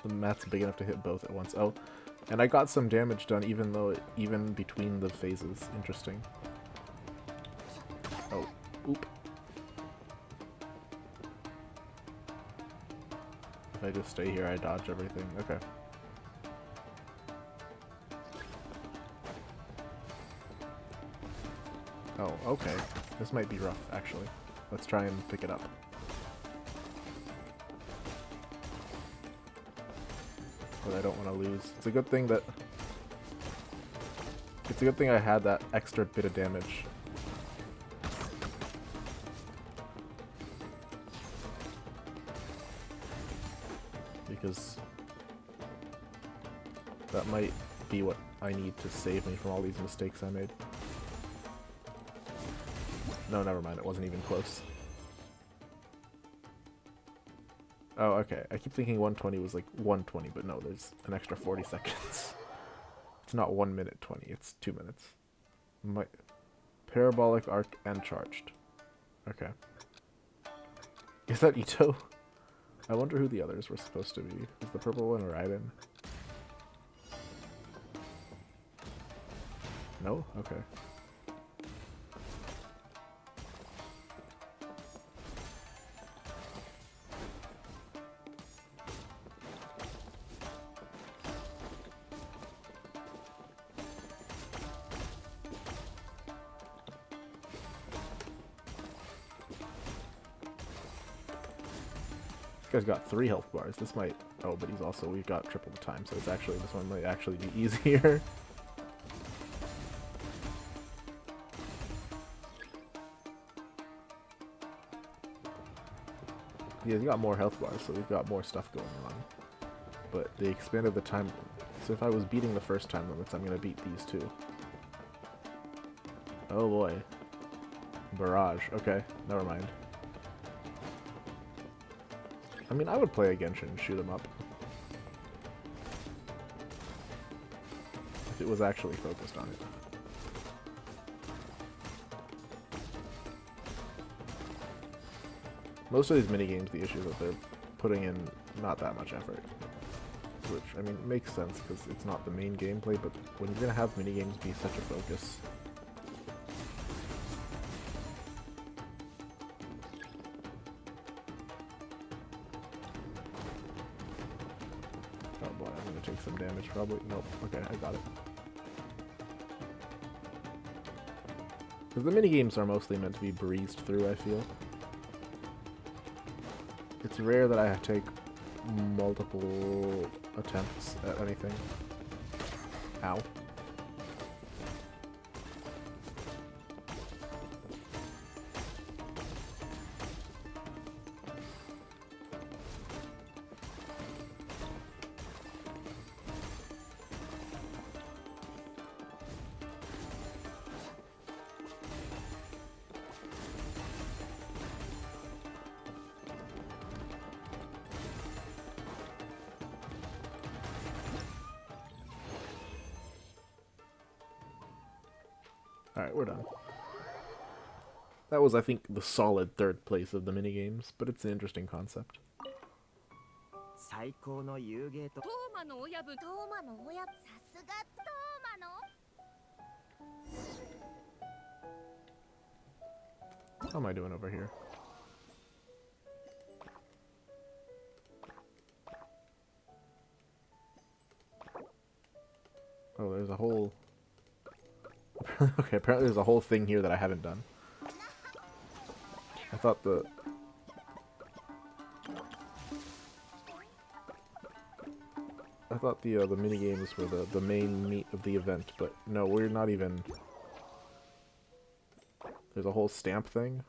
The mat's big enough to hit both at once. Oh, and I got some damage done even between the phases. Interesting. Oh, oop. If I just stay here, I dodge everything. Okay. Oh, okay. This might be rough, actually. Let's try and pick it up. But I don't want to lose. It's a good thing I had that extra bit of damage. Because that might be what I need to save me from all these mistakes I made. No, never mind. It wasn't even close. Oh, okay. I keep thinking 120 was like 120, but no, there's an extra 40 seconds. It's not 1 minute 20, it's 2 minutes. Parabolic arc and charged. Okay. Is that Ito? I wonder who the others were supposed to be. Is the purple one Raiden? No? Okay. This guy's got 3 health bars. This might... Oh, but we've got triple the time, so this one might actually be easier. Yeah, he's got more health bars, so we've got more stuff going on. But they expanded the time... So if I was beating the first time limits, I'm gonna beat these two. Oh boy. Barrage. Okay, never mind. I mean, I would play a Genshin and shoot him up. If it was actually focused on it. Most of these minigames, the issue is that they're putting in not that much effort. Which, I mean, makes sense because it's not the main gameplay, but when you're going to have minigames be such a focus... Oh boy, I'm going to take some damage probably. Nope. Okay, I got it. Because the minigames are mostly meant to be breezed through, I feel. It's rare that I take multiple attempts at anything. Ow. Alright, we're done. That was, I think, the solid third place of the minigames, but it's an interesting concept. How am I doing over here? Oh, there's a whole... okay, apparently there's a whole thing here that I haven't done. I thought the... the minigames were the main meat of the event, but no, we're not even... There's a whole stamp thing.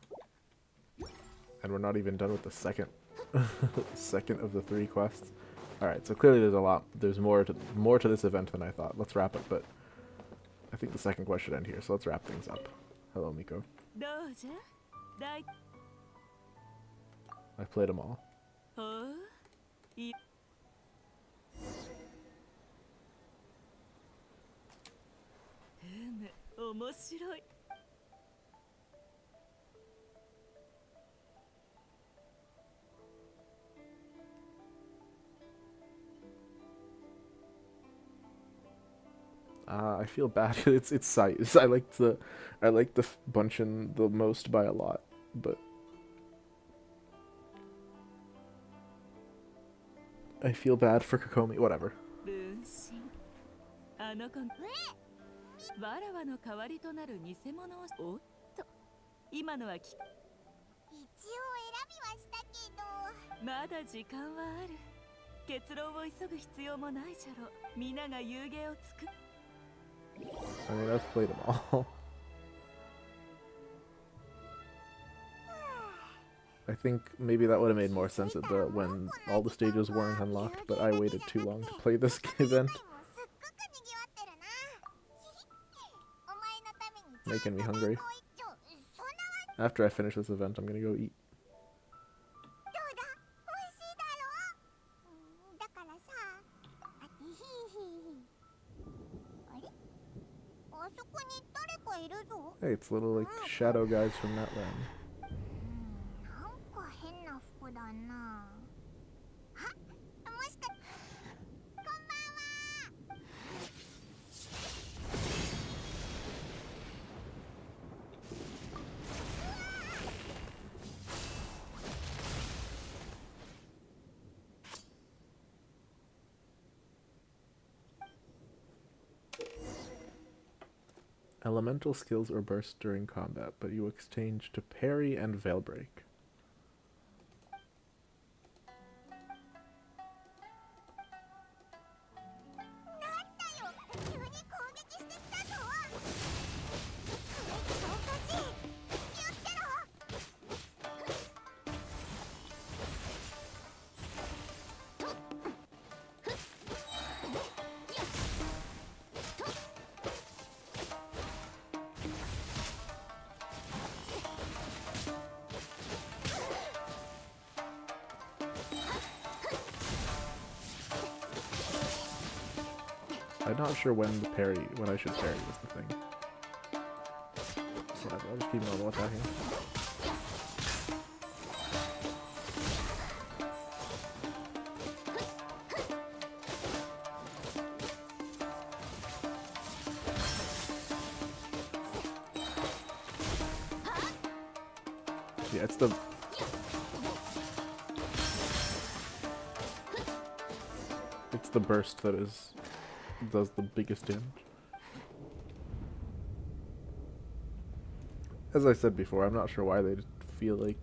And we're not even done with the second second of the 3 quests. Alright, so clearly there's more to this event than I thought. Let's wrap it, but I think the second quest should end here, so let's wrap things up. Hello, Miko. I played them all. I feel bad. it's size. I like the Bunchin the most by a lot, but I feel bad for Kokomi. Whatever. わらわの代わりとなる偽物をおっと今のは一応選びはしたけどまだ時間はある結論を急ぐ必要もないじゃろ皆が遊芸を作っ I mean, I've played them all. I think maybe that would have made more sense at when all the stages weren't unlocked, but I waited too long to play this event. Making me hungry. After I finish this event, I'm gonna go eat. Hey, it's little like shadow guys from that land. Elemental skills are burst during combat, but you exchange to parry and veil break. I'm not sure when I should parry is the thing. Whatever, I'll just keep normal attacking. Yeah, it's the burst that does the biggest damage. As I said before, I'm not sure why they feel like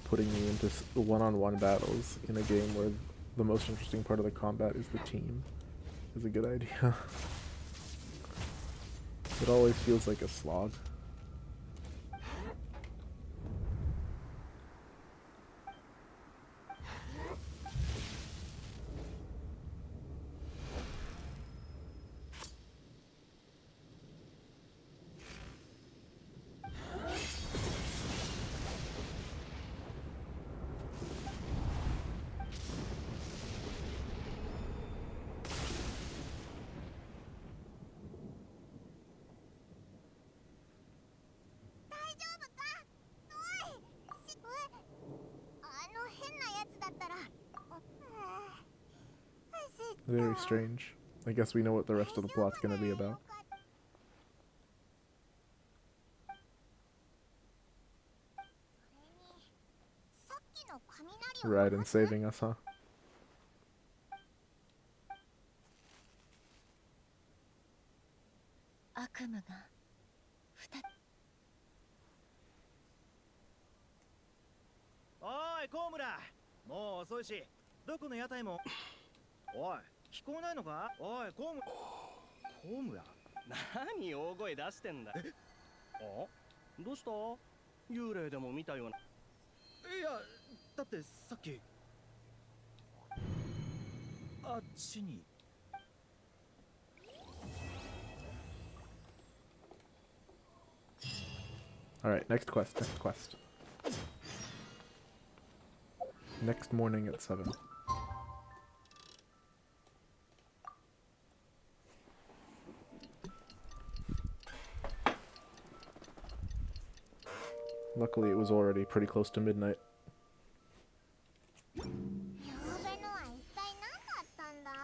putting me into one-on-one battles in a game where the most interesting part of the combat is the team is a good idea. It always feels like a slog. Very strange. I guess we know what the rest of the plot's gonna be about. Right, and saving us, huh? 悪夢がおいコウムラ、もう遅いしどこの屋台もおい聞こえないのか。おいコウムラ、何大声出してんだ。あ、どうした？幽霊でも見たような。いやだってさっきあっちに。Alright, next quest, next quest. Next morning at 7. Luckily, it was already pretty close to midnight. 昨べのは一体何だったんだ。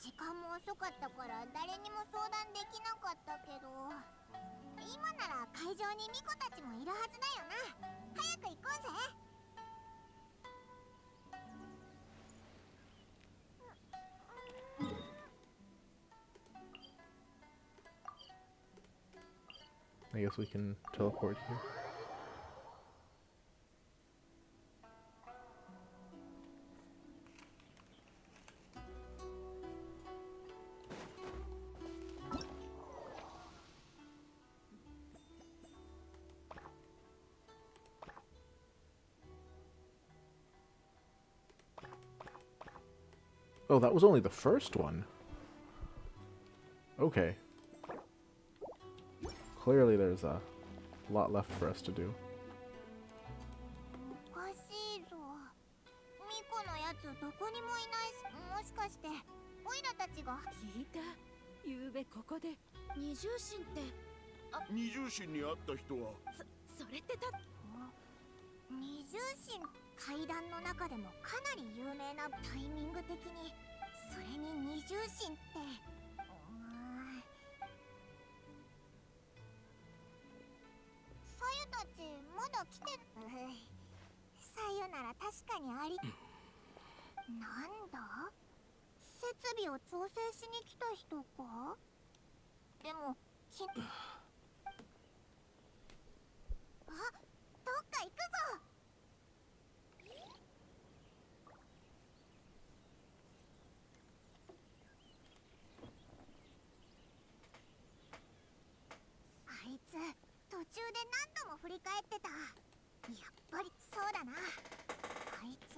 時間も遅かったから誰にも相談できなかったけど、今なら会場にミコたちもいるはずだよな。早く行こうぜ。I guess we can teleport here. Oh, that was only the first one. Okay. Clearly there's a lot left for us to do. おかしいぞ。ミコのやつどこにもいないし、もしかしてオイラたちが。聞いた。ゆうべここで二重心って二重心に会った人はそれって二重心、階段の中でもかなり有名な。タイミング的にそれに二重心って。さゆたちまだ来て。さゆなら確かにあり。なんだ、設備を調整しに来た人か。でもあ、どっか行くぞ。あいつ途中で何度も振り返ってた。やっぱりそうだな。あいつ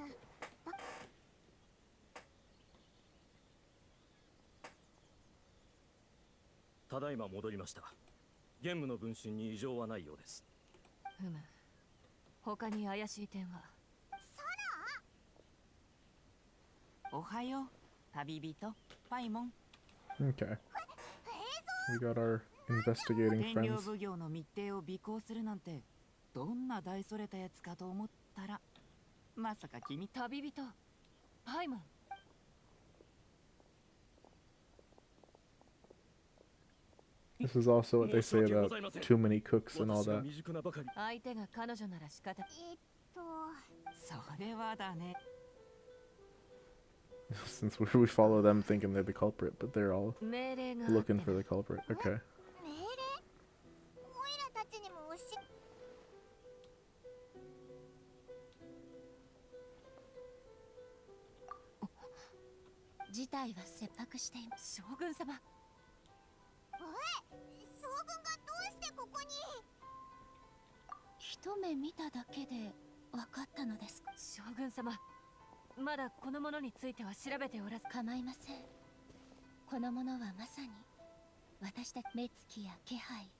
ただいま戻りました。ゲームの分身に異常はないようです。ふむ。他に怪しい点は。おはよう、旅人、パイモン。Okay. We got our investigating 天領 friends. 奉行の密偵を尾行するなんて、どんな大それたやつかと思ったら、まさか君。旅人、パイモン。This is also what they say about too many cooks and all that. 相手が彼女なら仕方。それはだね。Since we follow them thinking they're the culprit, but they're all looking for the culprit. Okay. 命令？オイラたちにも事態は切迫しています。将軍様。おい、将軍がどうしてここに？一目見ただけで分かったのです。将軍様、まだこの者については調べておらず。構いません。この者はまさに私たち目つきや気配、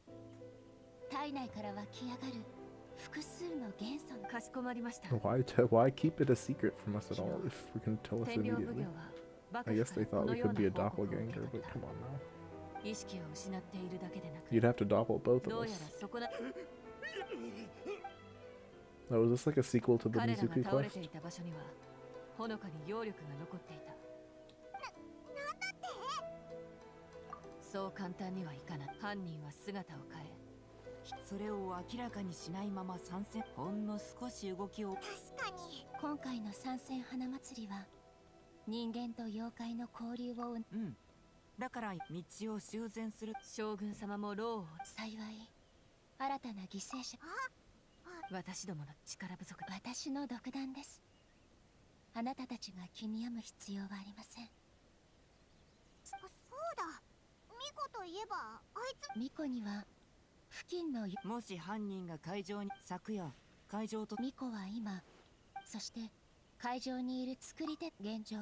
体内から湧き上がる複数の元素の。かしこまりました。Why keep it a secret from us at all if we can tell us immediately? I guess they thought we could be a doppelganger, but come on now. 意識を失っているだけでなく、 You'd have to doppel both ど of うや us. らそこな。 Oh, is this like a sequel to the 彼らが Mizuki 倒れ quest? ていた場所にはほのかに揚力が残っていた。なんだって？そう簡単にはいかない。犯人は姿を変え、それを明らかにしないまま参戦。ほんの少し動きを。確かに。今回の参戦花祭りは人間と妖怪の交流を。だから道を修繕する。将軍様も労を幸い新たな犠牲者。私どもの力不足。私の独断です。あなたたちが気に病む必要はありません。そうだ、ミコといえばあいつ。ミコには付近のもし犯人が会場に昨夜会場と。ミコは今、そして会場にいる作り手。現状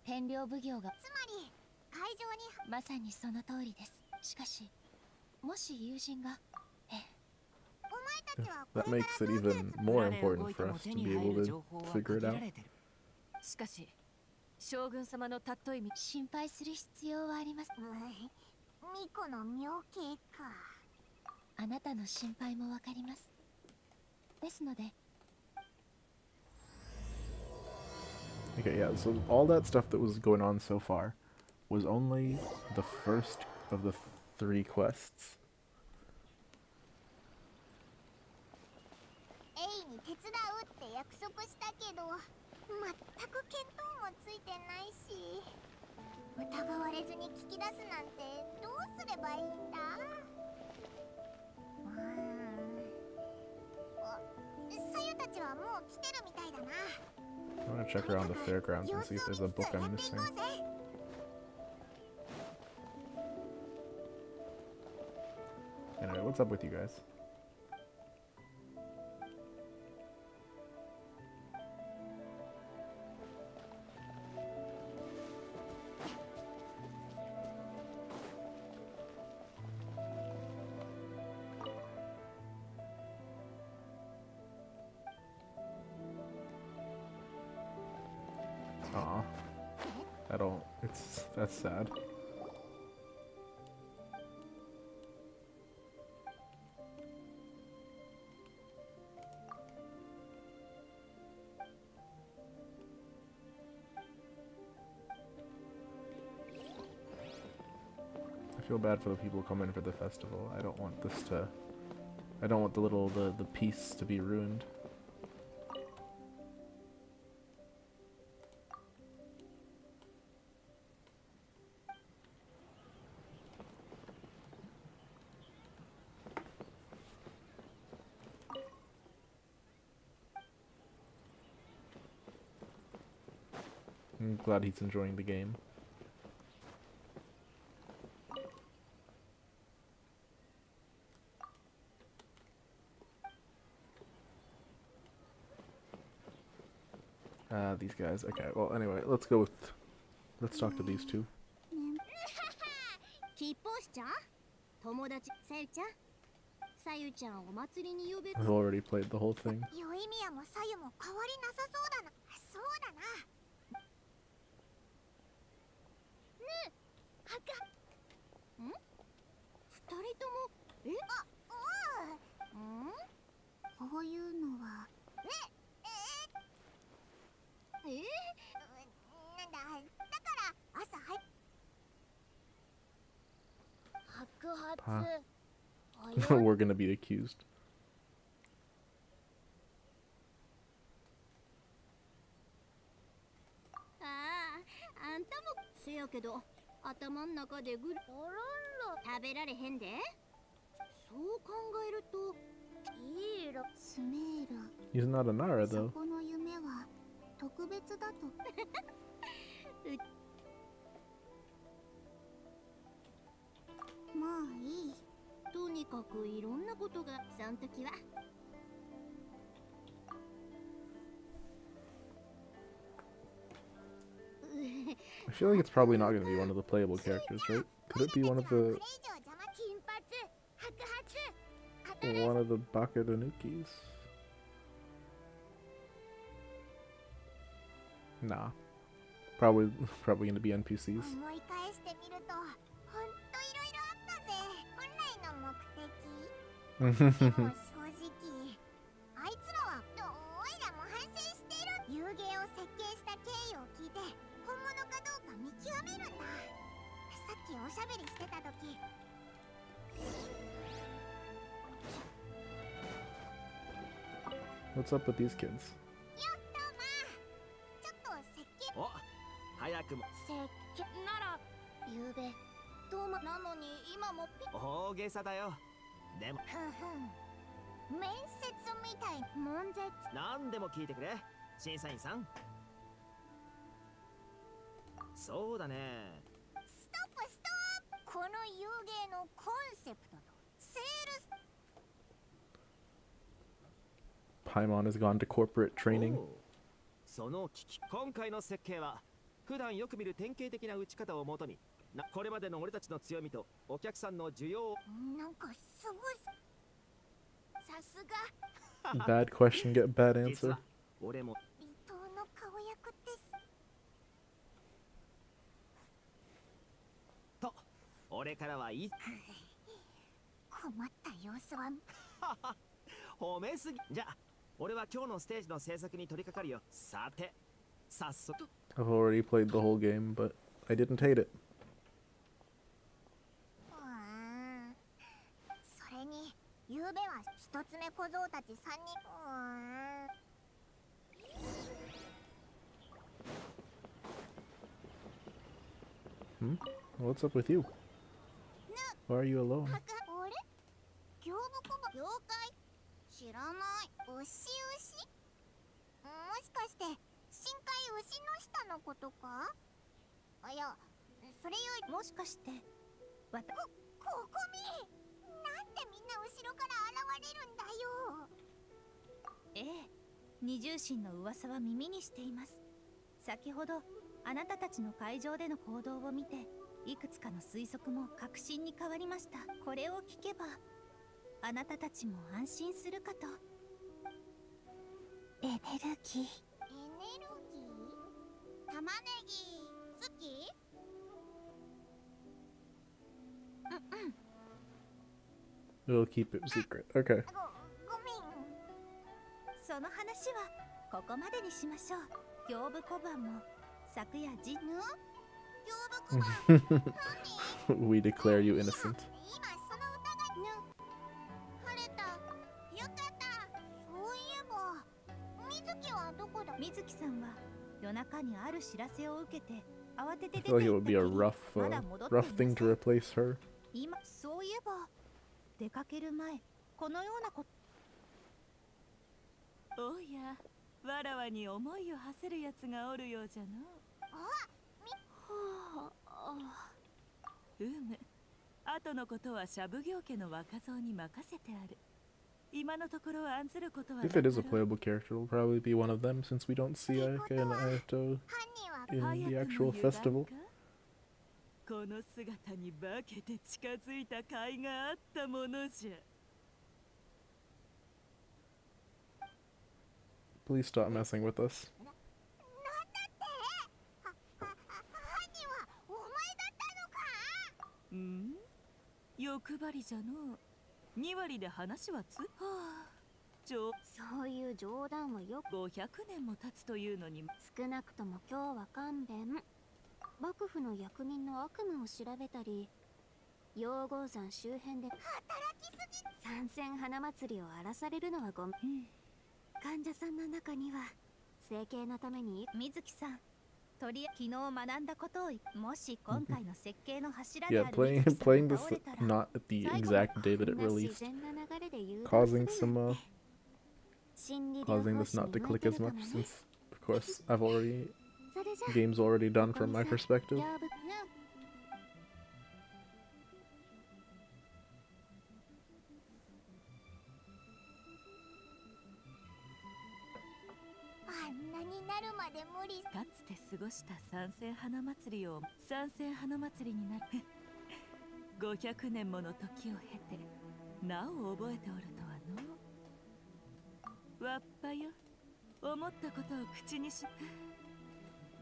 天領奉行が。つまり会場に。まさにその通りです。しかしもし友人が。お前たちは That makes it even more important for us to be able to figure it out. しかし将軍様の尊い身。心配する必要はあります。ミコの妙計か。あなたの心配もわかります。ですので。 Okay, yeah, so all that stuff that was going on so far was only the first of the 3 quests. エイに手伝うって約束したけど、全く見当もついてないし、疑われずに聞き出すなんてどうすればいいんだ。さゆたちはもう来てるみたいだな。I want to check around the fairgrounds and see if there's a book I'm missing. Anyway, what's up with you guys? Aw. I don't. That's sad. 'I feel bad for the people coming for the festival. I don't want this to. I don't want the peace to be ruined. I'm glad he's enjoying the game. These guys. Okay, well, anyway, let's talk to these two. キッポーシちゃん、友達さゆちゃん、さゆちゃんお祭りに呼べる。 I've already played the whole thing. よいみやもさゆも変わりなさそうだな。そうだな。ねえ、はか。ん？二人とも、こういうのは。なんだ、だから朝早く。白髪。We're gonna be accused. あんたもせやけど頭ん中でぐる食べられへんで。そう考えるといい色スメール。 He's not a Nara though. そこの夢は特別だと。まあいい。とにかくいろんなことがそん時は。I feel like it's probably not gonna be one of the playable characters, right? Could it be one of the Bakadanukis? Nah. Probably gonna be NPCs. 思い返してみると、ほんといろいろあったぜ。本来の目的。でも正直、あいつらはおいらも反省している。遊芸を設計した経緯を聞いて、本物かどうか見極めるんだ。さっきおしゃべりしてた時。What's up with these kids? よっとまあ、ちょっと設計。お、早くも。設計なら、ゆうべまなのに今もピッ大げさだよ。でもふんふん面接みたい悶絶何でも聞いてくれ、審査員さん。そうだね。ストップストップこの遊芸のコンセプトとセールス Paimon has gone to corporate training. おうその機器、今回の設計は普段よく見る典型的な打ち方をもとにこれまでの俺たちの強みとお客さんの需要をなんかすごいさすが Bad question, get bad 実 answer. は俺も離島の顔役ですと俺からはいい困った様子は褒めすぎ。じゃあ俺は今日のステージの制作に取り掛かるよ。さて早速 I've already played the whole game, but I didn't hate it. それに昨べは一つ目小僧たち3人 Hmm? What's up with you? Why are you alone? あれ行部小判妖怪知らない牛もしかして深海牛の下のことかいやそれよりもしかしてここみなんでみんな後ろから現れるんだよええ、二重心の噂は耳にしています。先ほどあなたたちの会場での行動を見ていくつかの推測も確信に変わりました。これを聞けばあなたたちも安心するかと。エネルギー玉ねぎ好きWe'll keep it secret. Okay. ごめんその話はここまでにしましょう。行部小判も昨夜行部小判 We declare you innocent. 今その疑い晴れたよかったそういえば水木はどこだ水木さんは夜中にある知らせを受けて慌てて I 出て feel like it 行 would った be き a り rough, まだ戻ってい rough ま thing せ to ん。 replace her. 今そういえば出かける前このようなこと。おや、わらわに思いを馳せるやつがおるようじゃの。うむ、後のことはシャブ行家の若造に任せてある。今のところ案ずることはな If か it ろ is a う。 playable character, it'll probably be one of them since we don't see Ayaka and Ayato in the actual festival. この姿に化けて近づいた甲斐があったものじゃ。Please stop messing with us. なんだって犯人はお前だったのかん？欲張りじゃの。2割で話ははあ。そういう冗談はよく500年も経つというのに少なくとも今日は勘弁。幕府の役人の悪夢を調べたり養護山周辺で働きすぎ参戦花祭りを荒らされるのはごめん、患者さんの中には整形のために水木さん、昨日学んだことをもし今回の設計の柱であ Yeah, る playing 水木さん playing が this 倒れたら not at the exact day that it 自 released, 然な流れで誘導 causing する some なんて心理療 causing 法 this 士 not に to 向い click て as るか much もね。 since, of course, I've already それじゃ game's already done ここ from に my さ perspective. やぶあんなになるまで無理かつて過ごした参戦花祭りを参戦花祭りになる500年もの時を経てなお覚えておるとはの。わっぱよ、思ったことを口にし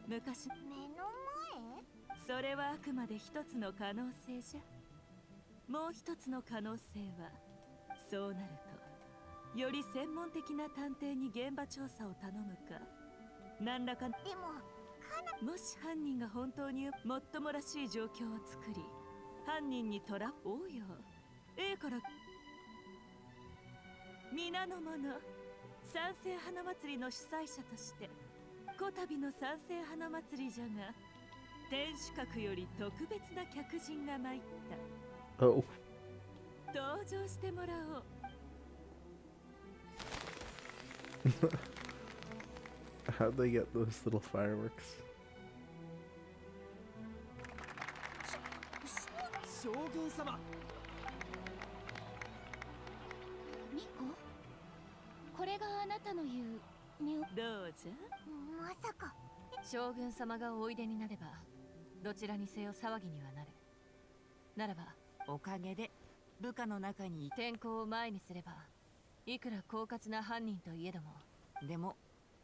昔目のそれはあくまで一つの可能性じゃ。もう一つの可能性はそうなるとより専門的な探偵に現場調査を頼むか何らか前でももし犯人が本当にもっともらしい状況を作り犯人にトラップをよ A から皆の者参戦花祭りの主催者としてこたびの参戦花祭りじゃが天守閣より特別な客人が参った。 Oh. 登場してもらおう。How'd they get those little fireworks? 将軍様。ミコ、これがあなたの言うどうじゃ。まさか将軍様がおいでになればどちらにせよ騒ぎにはなる。ならばおかげで部下の中に天候を前にすればいくら狡猾な犯人といえども、でも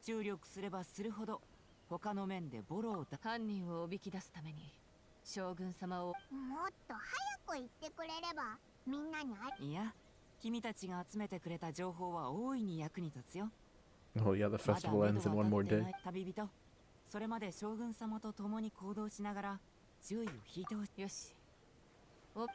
注力すればするほど他の面でボロを犯人をおびき出すために将軍様をもっと早く言ってくれればみんなにいや、君たちが集めてくれた情報は大いに役に立つよ。 Oh yeah, the festival ends in one more day. 旅人、それまで将軍様と共に行動しながら注意を引いてほしい。よし。おあ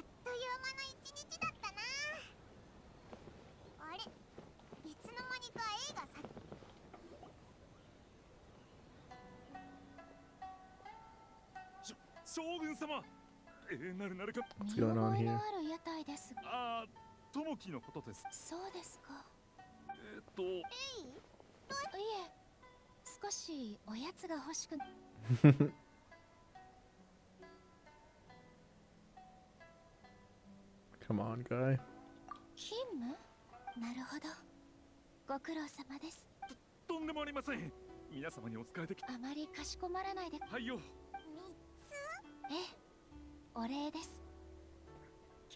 っという間の一日だったな。あれ、いつの間にか映画さ。将軍様、なるか。 What's going on here? ある屋台です。ああ、友樹のことです。そうですか。いい？いえ、少しおやつが欲しく。Come on, guy. 勤務？なるほど。ご苦労様です。とんでもありません。皆様にお使いでき。あまりかしこまらないで。はいよ。ええ、お礼です。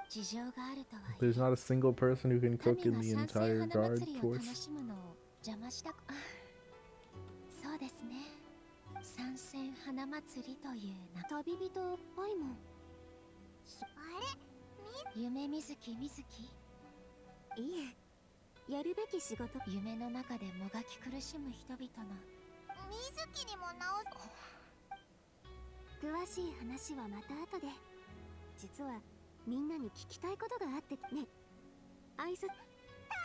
事情があるとは。 There's not a single person who can cook in the entire guard 楽 force. しむのを邪魔したく。そうですね。参戦花祭りという名。旅人っぽいもん。あれ？夢水木水木。いえ、やるべき仕事。夢の中でもがき苦しむ人々の。水木にも直す。詳しい話はまた後で。実はみんなに聞きたいことがあってね。挨拶。た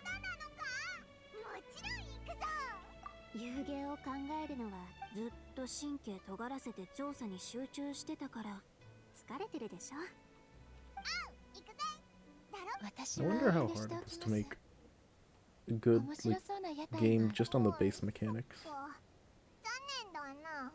だなのか？もちろん行くぞ。遊芸を考えるのはずっと神経尖らせて調査に集中してたから疲れてるでしょ。行くぜ。だろ？ 私 I は wonder how 遠慮し hard てお it き is ま to す。 make a good 面白 like そうな屋台 game が。 just on the base mechanics. 残念だな。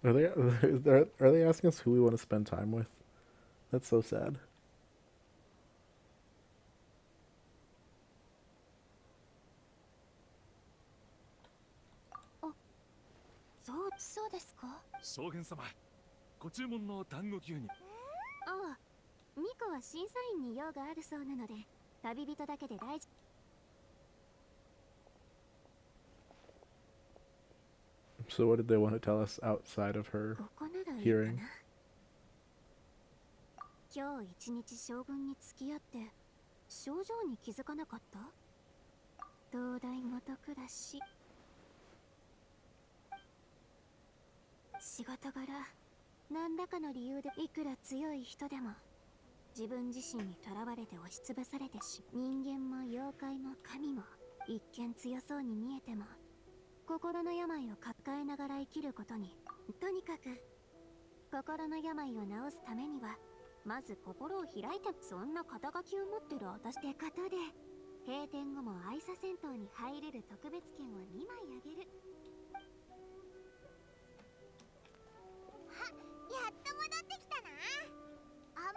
Are they are they asking us who we want to spend time with? That's so sad. そうですか。将軍様、ご注文の団子牛に。ああ、ミコは審査員に用があるそうなので、旅人だけで大丈 So what did they want to tell us outside of her 夫。ここならいいか hearing? な。今日一日将軍に付き合って症状に気づかなかった？東大元暮らし。仕事柄何らかの理由でいくら強い人でも自分自身にとらわれて押しつぶされてし人間も妖怪も神も一見強そうに見えても心の病を抱えながら生きることにとにかく心の病を治すためにはまず心を開いてそんな肩書きを持ってる私って方で閉店後も愛車戦闘に入れる特別券を2枚あげる。やっと戻ってきたな。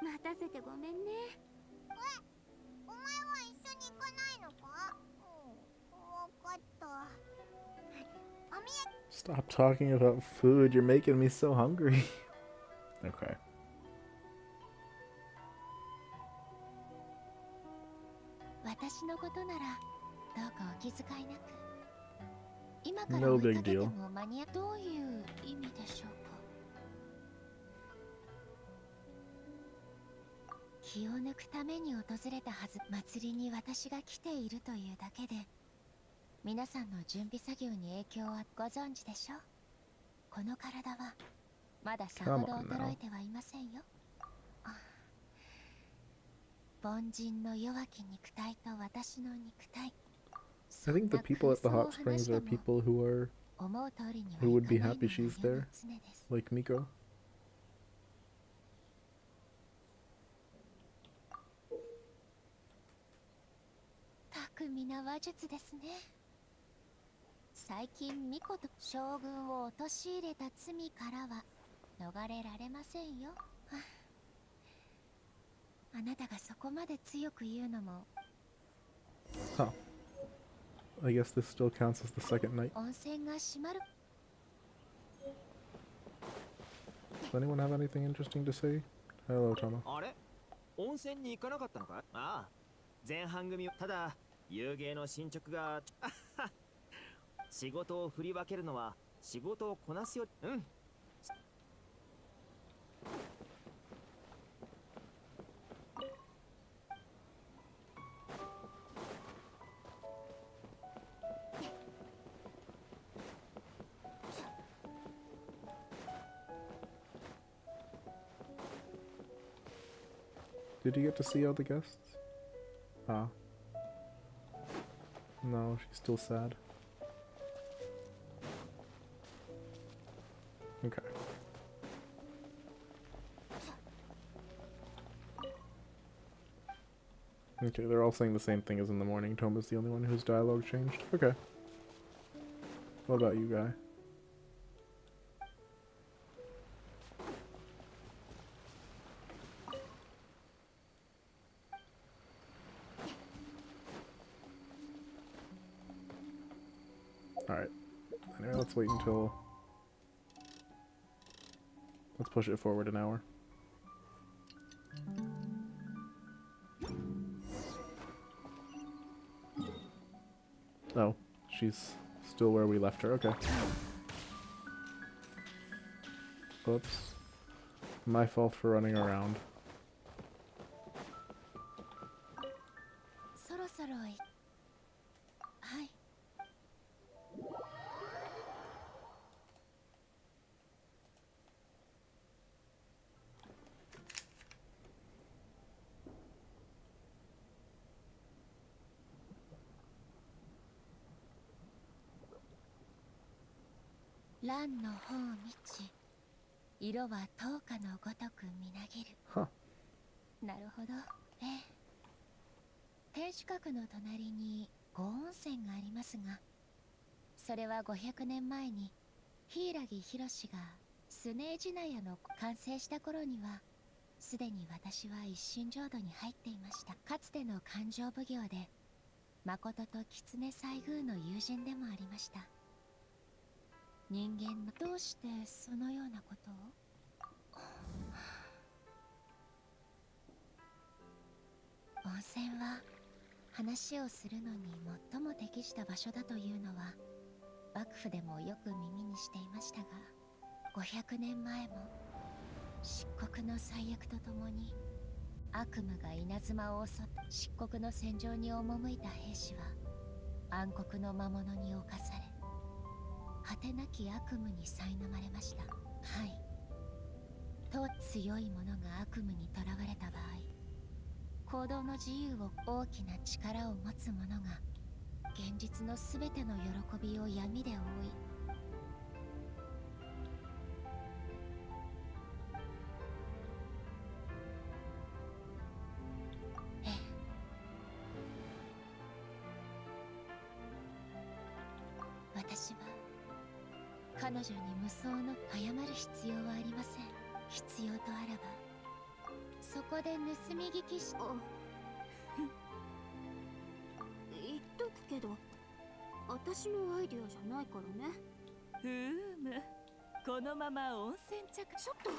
待たせてごめんね。お前は一緒に行かないのか？わかった。Stop talking about food. You're making me so hungry. Okay. 私のことならどうかお気遣いなく。今から No 追い big かけて deal. も間に合う。どういう意味でしょうか。気を抜くために訪れたはず。祭りに私が来ているというだけで皆さんの準備作業に影響はご存知でしょう。この体はまださほど衰えてはいませんよ。凡人の弱き肉体と私の肉体。 I think the people at the hot springs are people who would be happy she's there, like Miko. 巧みな話術ですね。最近ミコと将軍を陥れた罪からは逃れられませんよ。あなたがそこまで強く言うのも。 Huh. I guess this still counts as the second night. 温泉が閉まる。 Does anyone have anything interesting to say? Hello, Tama. あれ温泉に行かなかったのか。ああ前半組。ただ遊芸の進捗が仕事を振り分けるのは仕事をこなすよ。うん。Did you get to see all the guests? Ah. No, she's still sad. Okay. Okay, they're all saying the same thing as in the morning. Toma's the only one whose dialogue changed. Okay. What about you, Guy? Alright. Anyway, let's wait until... Let's push it forward an hour. Oh, she's still where we left her. Okay. Oops. My fault for running around. そろそろはい。 蘭の方を見ち、色は灯火のごとくみなぎる。なるほど。ええ。天守閣の隣に御温泉がありますが、それは500年前に柊博士がスネージナヤの完成した頃には、すでに私は一身浄土に入っていました。かつての勘定奉行で、誠と狐西宮の友人でもありました。人間のどうしてそのようなことを。温泉は話をするのに最も適した場所だというのは幕府でもよく耳にしていましたが、500年前も漆黒の災厄とともに悪夢が稲妻を襲って漆黒の戦場に赴いた兵士は暗黒の魔物に侵され、果てなき悪夢に苛まれました。はい。と強い者が悪夢にとらわれた場合、行動の自由を大きな力を持つ者が現実のすべての喜びを闇で覆い、私は彼女に無双の謝る必要はありません。必要とあらばそこで盗み聞きし言っとくけど、私のアイディアじゃないからね。ふーむ、このまま温泉着ちょっとふ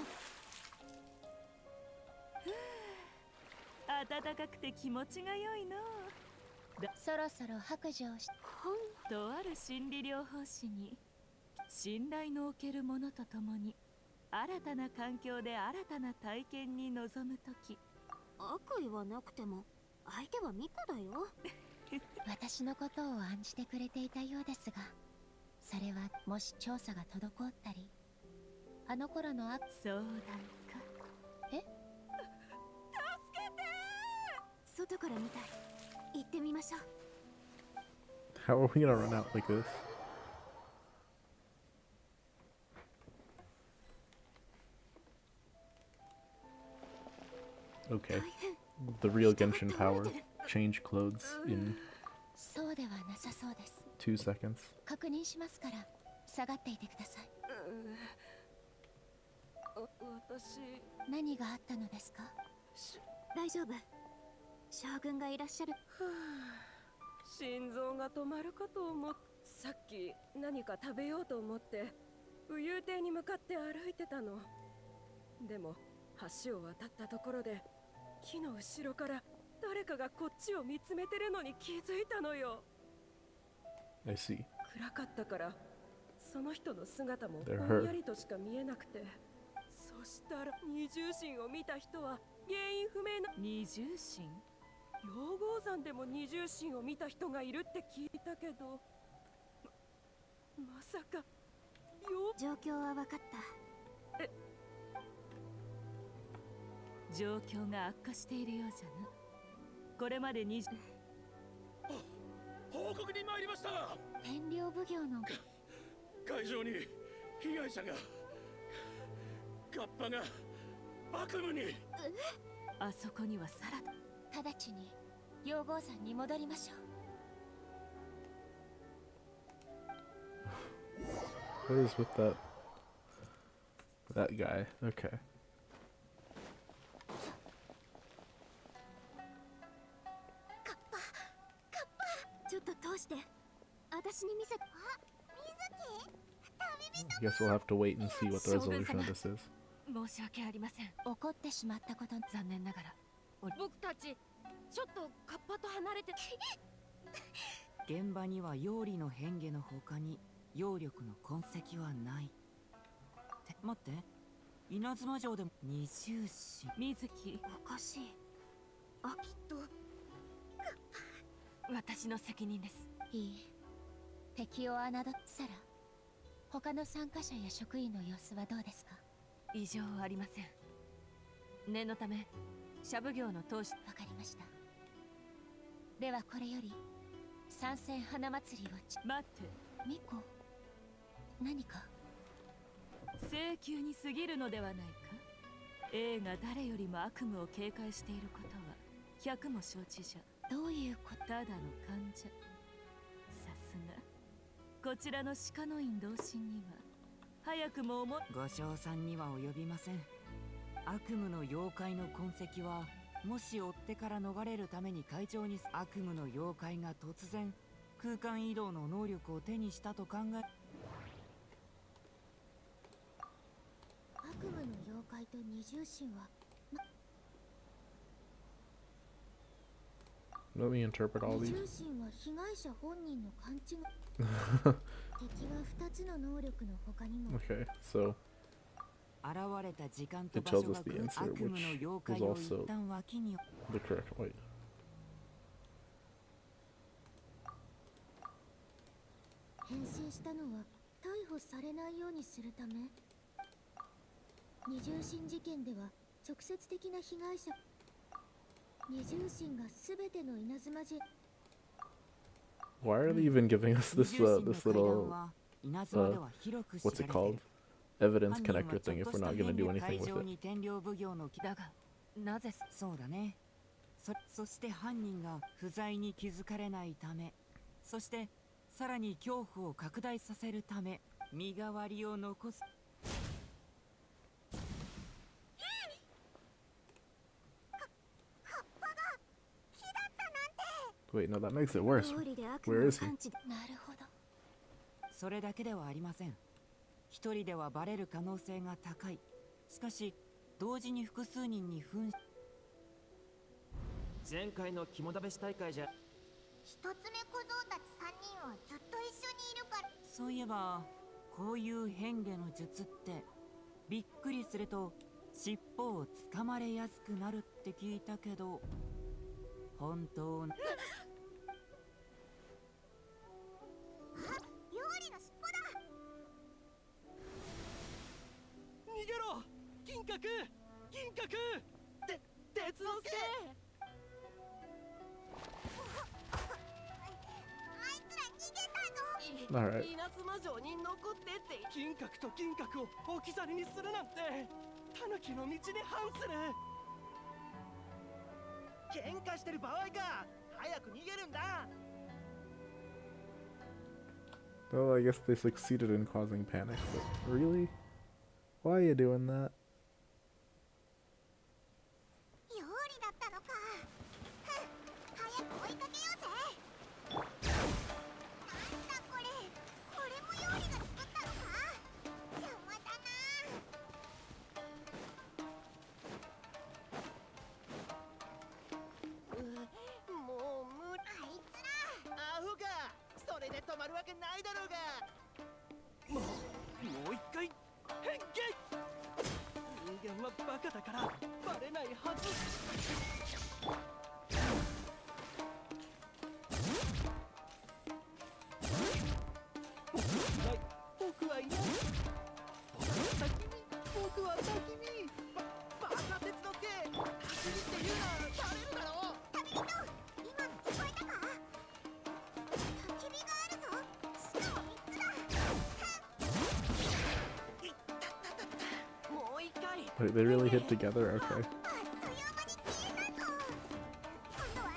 う、暖かくて気持ちが良いの。そろそろ白状しとある心理療法士に信頼のおけるものとともに新たな環境で新たな体験に臨むとき、悪意はなくても相手はミコだよ。私のことを案じてくれていたようですが、それはもし調査が滞ったり、あの頃の相談か。え？助けて！外から見たい。行ってみましょう。 How are we gonna run out like this? Okay. The real Genshin power. Change clothes in そうではなさそうです。 2 seconds. 確認しますから下がっていてください。私、何があったのですか？大丈夫。将軍がいらっしゃる。心臓が止まるかと思って、さっき何か食べようと思って浮遊亭に向かって歩いてたの。でも橋を渡ったところで木の後ろから誰かがこっちを見つめてるのに気づいたのよ。 I see. 暗かったからその人の姿も They're ぼんやりとしか見えなくて、そしたら二重心を見た人は原因不明な二重心？養老山でも二重心を見た人がいるって聞いたけど、まさか状況は分かった。状況が悪化しているようじゃな。これまでに報告に参りました。天領奉行の会場に被害者が、カッパが悪夢に。あそこにはサラダ。直ちに養老山に戻りましょう。 What is with that guy? Okay. ちょっと通して。私に見せ。あ、水木？ I guess we'll have to wait and see what the resolution of this is. 申し訳ありません。怒ってしまったこと、残念ながら。僕たちちょっとカッパと離れて。現場には妖理の変化の他に妖力の痕跡はない。って待って、稲妻城でも二重心。水木、おかしい。あ、きっと私の責任です。いい。敵を侮っさら。他の参加者や職員の様子はどうですか？異常はありません。念のためシャブ業の当主。わかりました。ではこれより参戦花祭りを待って、ミコ、何か請求に過ぎるのではないか。Aが誰よりも悪夢を警戒していることは百も承知じゃ。どういうこと？ただの患者。さすがこちらの鹿の院同心には早くもご賞賛には及びません。悪夢の妖怪の痕跡はもし追ってから逃れるために会場に悪夢の妖怪が突然空間移動の能力を手にしたと考え。悪夢の妖怪と二重心は、Let me interpret all 二 these. 重心は被害者本人の勘違い。敵は2つの能力の他にも。 Okay, so 現れた時間と it 場 tells 所 us が the answer, 悪夢の which 妖 was 怪を also 一旦脇に。 the correct. Wait. 変身したのは逮捕されないようにするため。二重心事件では直接的な被害者。二重心が全ての稲妻寺。 Why are they even giving us this this little what's it called? Evidence connector thing if we're not gonna do anything with it. だがなぜそうだね。そして犯人が不在に気づかれないため、そしてさらに恐怖を拡大させるため身代わりを残す。Wait, no, that makes it worse. Where is he? なるほど。それだけではありません。一人ではバレる可能性が高い。しかし同時に複数人に扮し、前回の肝試し大会じゃ一つ目小僧たち3人はずっと一緒にいるから。そういえばこういう変化の術ってびっくりすると尻尾をつかまれやすくなるって聞いたけど、本当なあ、料理の尻尾だ。逃げろ銀閣銀閣鉄之助。Alright. 稲妻城に残ってって金閣と銀閣を置き去りにするなんてタヌキの道に反する。喧嘩してる場合か。早く逃げるんだ。 Well, I guess they succeeded in causing panic, but really? Why are you doing that? 料理だったのか。早く追いかけようぜ。なんだこれ。これも料理が作ったのか。邪魔だな。もう無理。あいつら。アホか。それで止まるわけないだろうが。もう一回変形。人間はバカだからバレないはず。僕はいない。僕は先に。バカ鉄之助。先にって言うな。バレるだろ。旅人、今の聞こえたか。焚き火があるぞ。しかも3つだ。もう一回。 Wait, they really hit together? Okay. あっという間に消えたぞ。今度は。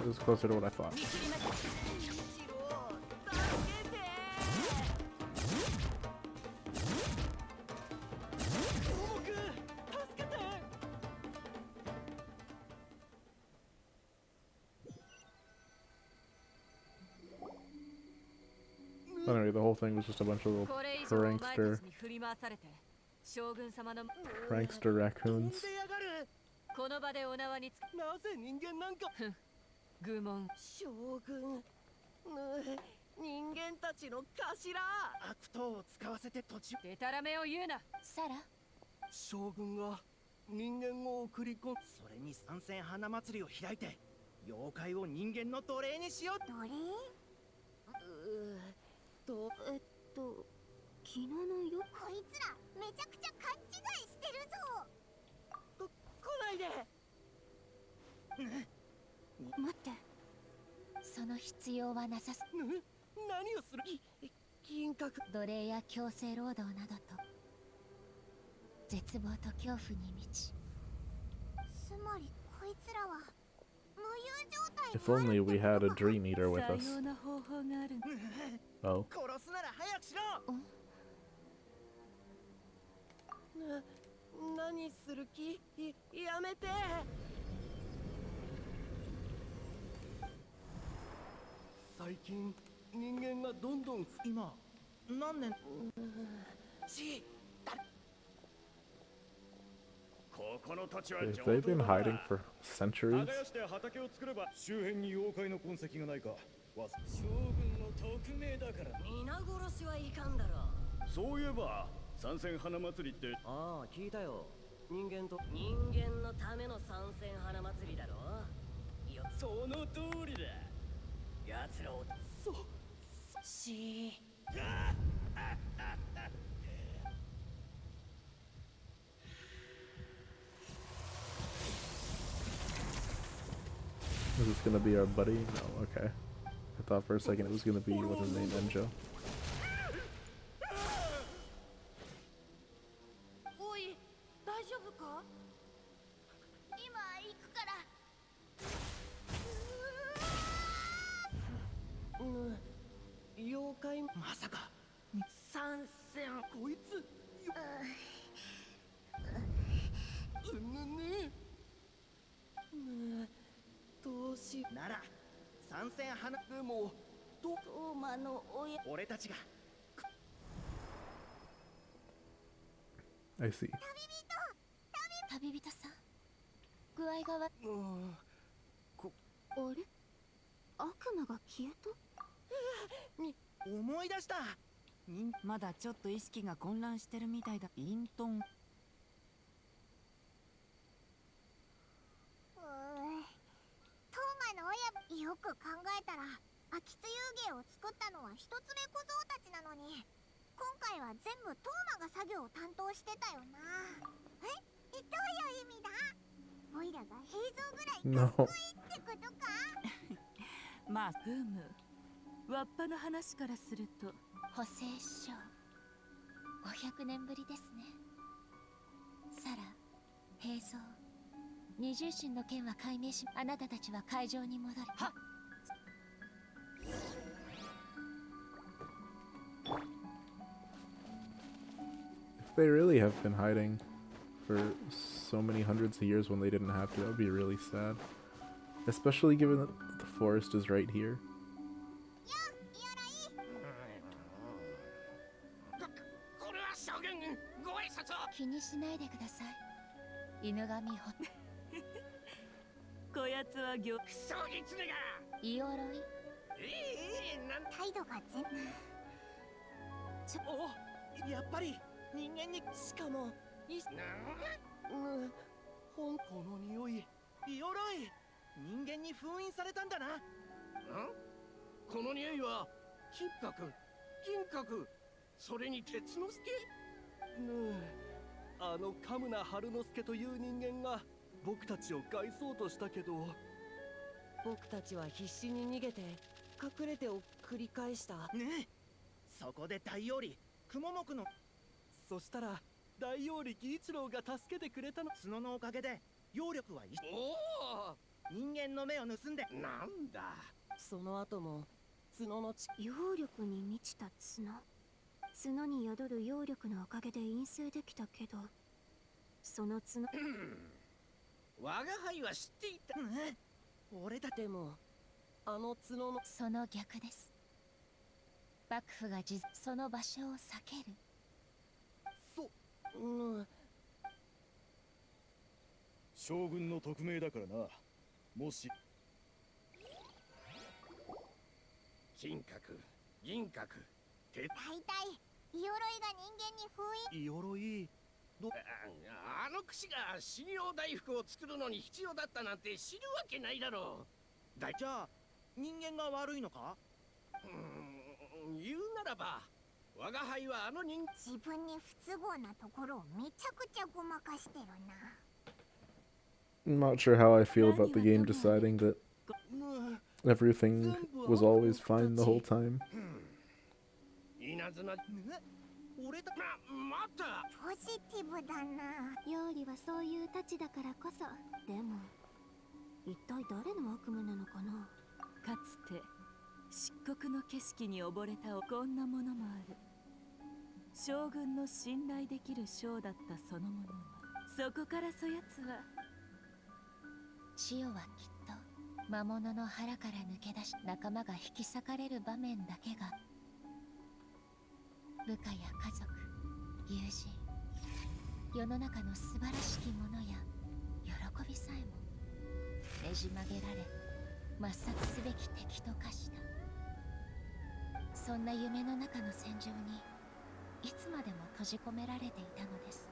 It was closer to what I thought. こ Anyway, the whole thing was just a bunch of little れ以上お前たち prankster に振り回されて将軍様の raccoons. この場でお縄につく。なぜ人間なんか。愚問。将軍。人間たちの頭。悪党を使わせて土地。デタラメを言うな。サラ。将軍が人間を送り込ん。それに参戦花祭りを開いて妖怪を人間の奴隷にしよう。奴隷？昨日のよ。こいつらめちゃくちゃ勘違いしてるぞ。来ないで。待って。その必要はなさす。何をする。銀閣。奴隷や強制労働などと絶望と恐怖に満ち。つまりこいつらは無有状態。 If only we had a dream eater with さ us. ような方法がある。 Oh. 殺すなら早くしろ。何する気。やめて。最近人間がどんどん。今何年。ここの土地は If they've been hiding for centuries. 耕して畑を作れば周辺に妖怪の痕跡がないか。将軍の特命だから。皆殺しはいかんだろう。そういえば参戦花祭りって。ああ、聞いたよ。人間のための参戦花祭りだろ。その通りだ。奴らをし。Is this gonna be our buddy? No, okay. I thought for a second it was gonna be what's his name, Enjo. おい、大丈夫か。今行くから。妖怪。まさか参戦。こいつ。どうしなら参戦花でもトーマの親俺たちが I see. 旅人さん、具合があれ、悪魔が消えた？思い出した。まだちょっと意識が混乱してるみたいだ。イントン。トーマの親、よく考えたら秋津遊芸を作ったのは一つ目小僧たちなのに、今回は全部トーマが作業を担当してたよな。どういう意味だ？オイラが映像ぐらいかっこいいってことか？まあふむ、わっぱの話からすると補正書500年ぶりですね。サラ、平蔵、二重心の件は解明し、あなたたちは会場に戻る。はっ。If they really have been hiding for so many hundreds of years when they didn't have to, that would be really sad. Especially given that the forest is right here. これは将軍、ご挨拶を。気にしないでください。犬神ほこやつは魚クソギツネがい鎧。なん態度が全お、やっぱり人間にしかもこの匂い、鎧人間に封印されたんだな。この匂いは金閣、銀閣、それに鉄之助。あのカムナ春之助という人間が僕たちを害そうとしたけど、僕たちは必死に逃げて隠れてを繰り返した。ねえ、そこで大王李雲目のそしたら大王李義一郎が助けてくれたの。角のおかげで揚力はおお、人間の目を盗んで。なんだ。その後も角の揚力に満ちた角。角に宿る揚力のおかげで陰性できたけど、その角我が輩は知っていた。俺だでもあの角のその逆です。幕府がその場所を避ける。将軍の匿名だからな。もし金閣、銀閣、鉄。大体鎧が人間に封印。鎧あの櫛が死に大福を作るのに必要だったなんて知るわけないだろう。じゃあ人間が悪いのか？言うならば我が輩はあの人自分に不都合なところをめちゃくちゃごまかしてるな。I'm not sure how I feel about the game deciding that everything was always fine the whole time. 稲妻。俺たまたポジティブだな。料理はそういうたちだからこそ。でも一体誰の悪夢なのかな。かつて漆黒の景色に溺れたこんなものもある。将軍の信頼できる将だったそのものは、そこからそやつは千代はきっと魔物の腹から抜け出し、仲間が引き裂かれる場面だけが、部下や家族、友人、世の中の素晴らしきものや喜びさえもねじ曲げられ抹殺すべき敵と化した。そんな夢の中の戦場にいつまでも閉じ込められていたのです。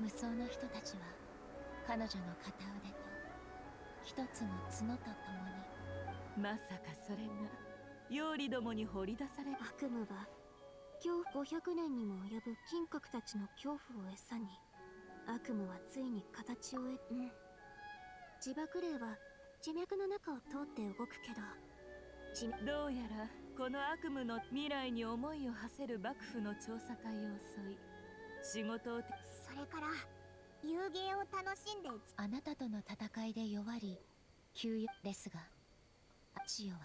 無双の人たちは彼女の片腕と一つの角とともに。まさかそれが料理どもに掘り出される。悪夢は恐怖500年にも及ぶ金閣たちの恐怖を餌に、悪夢はついに形を得自爆霊は地脈の中を通って動くけど、どうやらこの悪夢の未来に思いを馳せる幕府の調査隊を襲い、仕事をそれから遊芸を楽しんで。あなたとの戦いで弱り休養ですが、千代は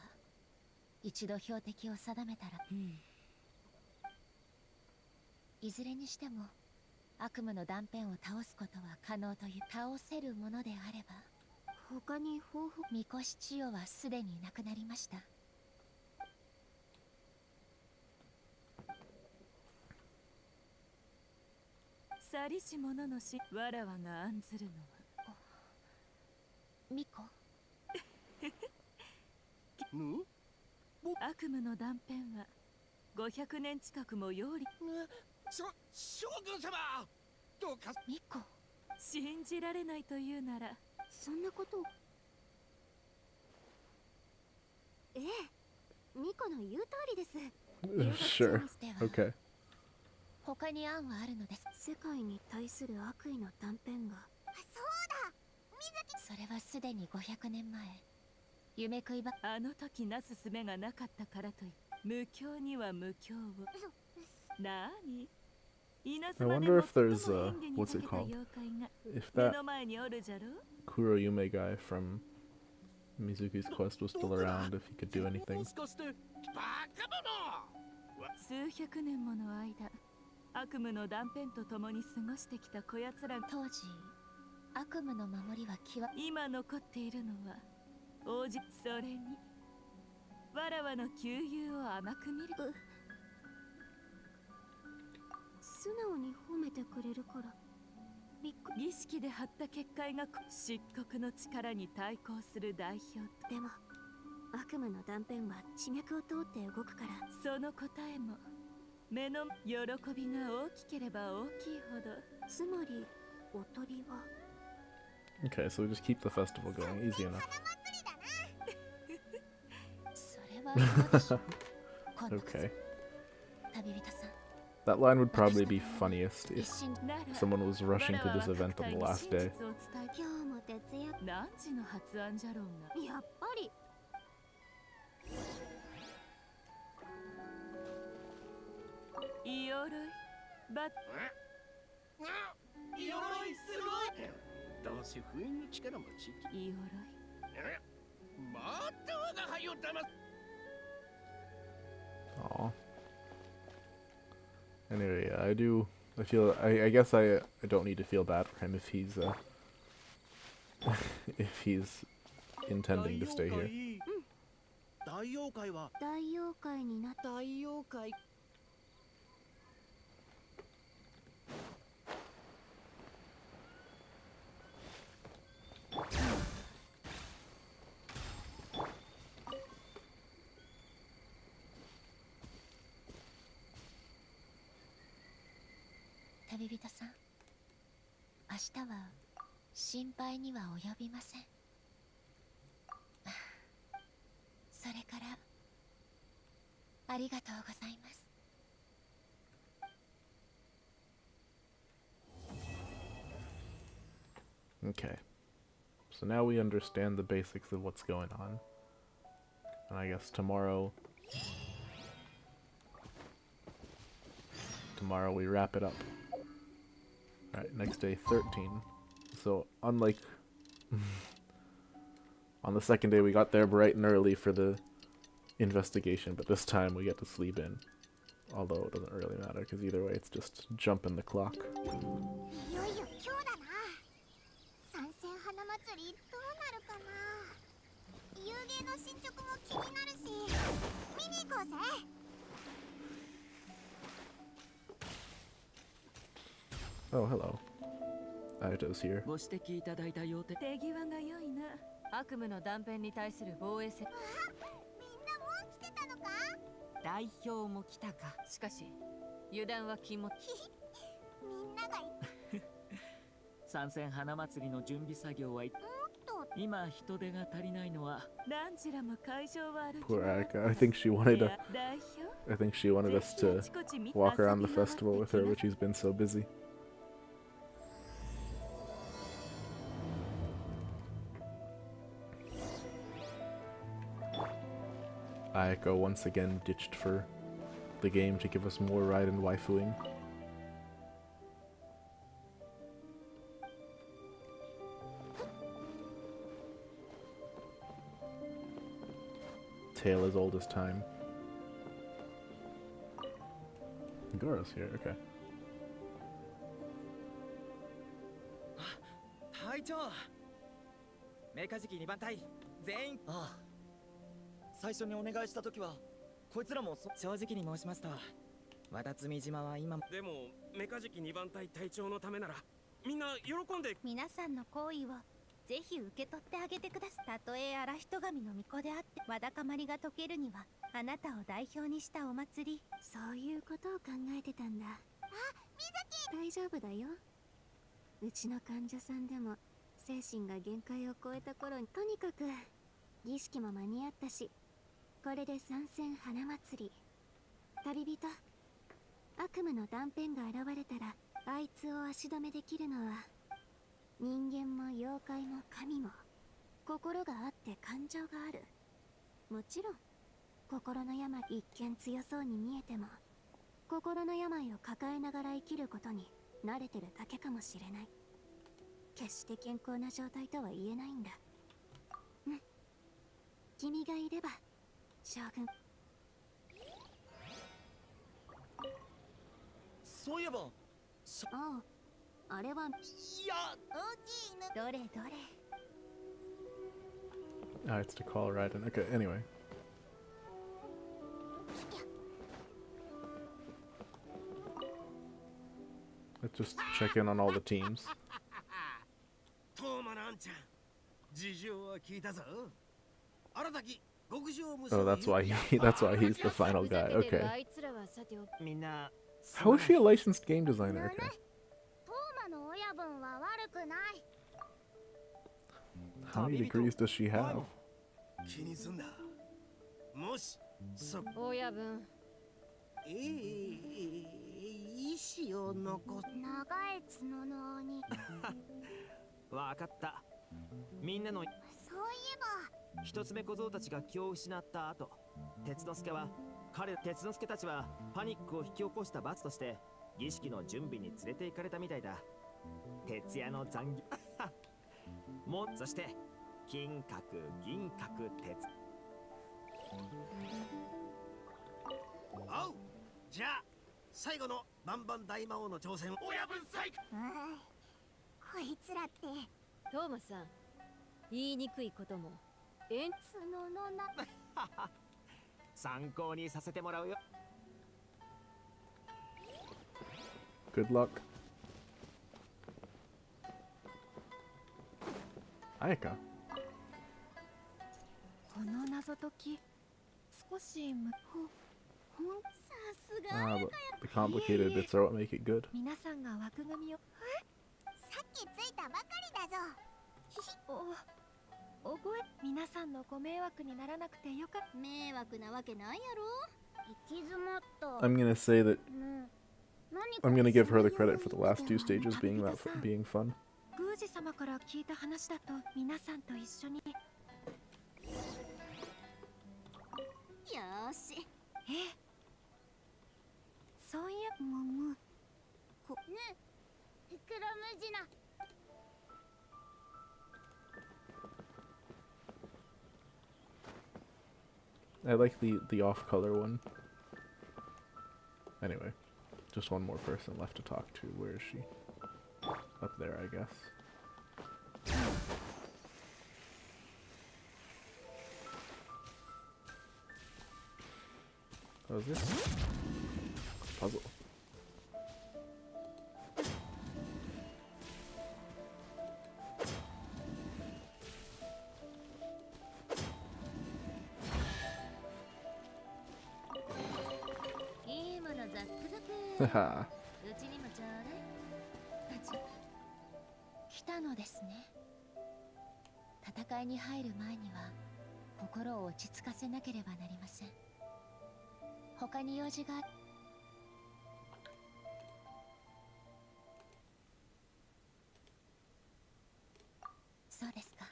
一度標的を定めたら、いずれにしても悪夢の断片を倒すことは可能という。倒せるものであれば。他に方法。みこし千代はすでにいなくなりました。さりし者のしわらわが案ずるのはミコ悪夢の断片は500年近くも用理将軍様、どうか。ミコ、信じられないというならそんなことを。ええ、ミコの言う通りです。Sure. Okay. 他に案はあるのです。世界に対する悪意の断片が。そうだ、それはすでに500年前、夢食いばあの時なすすべがなかったからとい無境には無境を。なに I wonder if there's what's it called? If that Kuroyume guy from Mizuki's quest was still around, if he could do anything. 数百年もの間、悪夢の断片と共に過ごしてきたこやつら。当時、悪夢の守りは今残っているのは王子。それにわらわの旧友を甘く見る。素直に褒めてくれるから儀式で張った結界が漆黒の力に対抗する代表。でも悪夢の断片は地脈を通って動くから。その答えも目の喜びが大きければ大きいほど。つまりおとりは。 Okay, so we just keep the festival going. Easy enough. それはどうでしょう。Okay. 旅人さん。 That line would probably be funniest if someone was rushing to this event on the last day. 今日も徹夜。何時の発案じゃろうが。やっぱり。いよろい。いよろいすごい。どうせ不意の力持ち。いよろい。また我が輩を騙す。Aw. Anyway, I guess I don't need to feel bad for him if he's if he's intending to stay here. 大妖怪は大妖怪になった。大妖怪。旅人さん、明日は心配には及びません。それからありがとうございます。Okay. So now we understand the basics of what's going on. And I guess tomorrow we wrap it up. Alright, next day 13. So unlike on the second day we got there bright and early for the investigation, but this time we get to sleep in. Although it doesn't really matter, because either way it's just jumping the clock. 遊芸の進捗も気になるし、見に行こうぜ。Oh, hello. Aito's here. ご指摘いただいた要点。手際が良いな。悪夢の断片に対する防衛戦。みんなもう来てたのか？代表も来たか。しかし油断は禁物。みんなが参戦花祭りの準備作業は今人手が足りないのは何時らも会場は歩き。 Poor Aika. I think she wanted us to walk around the festival with her, but she's been so busy. Aika once again ditched for the game to give us more ride and waifuing. Tale as old as time. Goro's here, okay. 隊長、メカジキ2番隊全員。ああ、最初にお願いした時はこいつらも正直に申しますと、和田摘島は今も。でもメカジキ2番隊隊長のためならみんな喜んで。皆さんの好意をぜひ受け取ってあげてください。たとえ荒人神の巫女であってわだかまりが解けるにはあなたを代表にしたお祭り。そういうことを考えてたんだ。あ、水木大丈夫だよ。うちの患者さんでも精神が限界を超えた頃に、とにかく儀式も間に合ったし、これで参戦花祭り。旅人、悪夢の断片が現れたらあいつを足止めできるのは人間も妖怪も神も心があって感情がある。もちろん心の病、一見強そうに見えても心の病を抱えながら生きることに慣れてるだけかもしれない。決して健康な状態とは言えないんだ。うん、君がいれば将軍。そういえば、ああ、あれは。いや、大きい犬。どれどれ。Ah, it's to call Raiden. Okay, anyway. Let's just check in on all the teams. トーマのあんちゃん、事情は聞いたぞ。あらたき極上無双。Oh, that's why he's the final guy. Okay. みんな。 How is she a licensed game designer? Okay. トーマの親分は悪くない。 How many degrees does she have? 気にすんな。もし親分。意志を残す。長い角の鬼。わかった。みんなの。そういえば。一つ目小僧たちが気を失った後、鉄之助たちはパニックを引き起こした罰として儀式の準備に連れて行かれたみたいだ。徹夜の残業。そして金閣銀閣鉄。おう、じゃあ最後のバンバン大魔王の挑戦。親分最高。こいつらって。トーマさん、言いにくいことも角のな。参考にさせてもらうよ。Good luck. Ayaka. この謎解き少しさすが Ah, but the complicated bits are what make it good. 皆さんが枠組みを。さっきついたばかりだぞ。皆さんのご迷惑にならなくてよかった。迷惑なわけないやろ。行き詰まった。 I'm gonna say that I'm gonna give her the credit for the last two stages being fun. 宮司様から聞いた話だと皆さんと一緒に。よーし。そういやねえ、膨らむじな。I like the off-color one. Anyway, just one more person left to talk to. Where is she? Up there, I guess. What was this? Puzzle. Haha. うちにもちょうだい。来たのですね。戦いに入る前には心を落ち着かせなければなりません。他に用事がある。そうですか。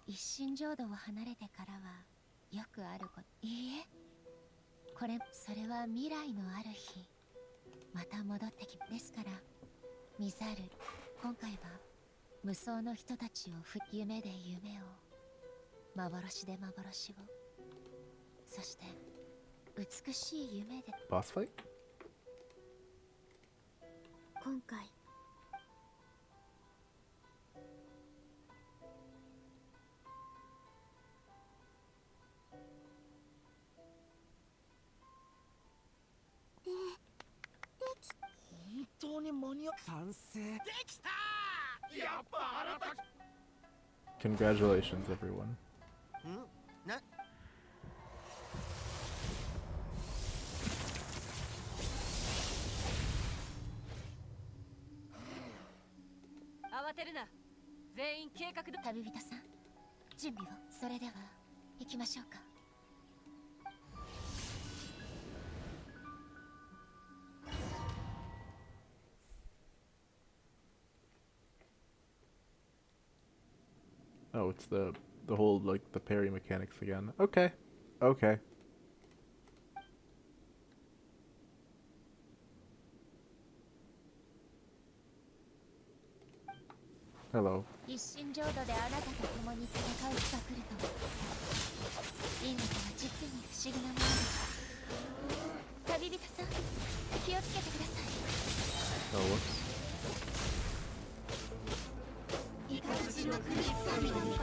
一心浄土を離れてからはよくあること。いいえ、それは未来のある日また戻ってきですから、見ざる今回は無双の人たちを夢で夢を、幻で幻を、そして美しい夢で Boss fight? 今回本当に間に合う。賛成。できた。やっぱあなた。 Congratulations, everyone. な。慌てるな。全員計画ど。旅人さん、準備を。それでは行きましょうか。Oh, it's the whole, like, the parry mechanics again. Okay. Okay. Hello. 一心浄土であなたと共に戦う日が来るとは。因果とは実に不思議なものです。旅人さん、気をつけてください。Oh, whoops. いかうちのクリスタルの御事、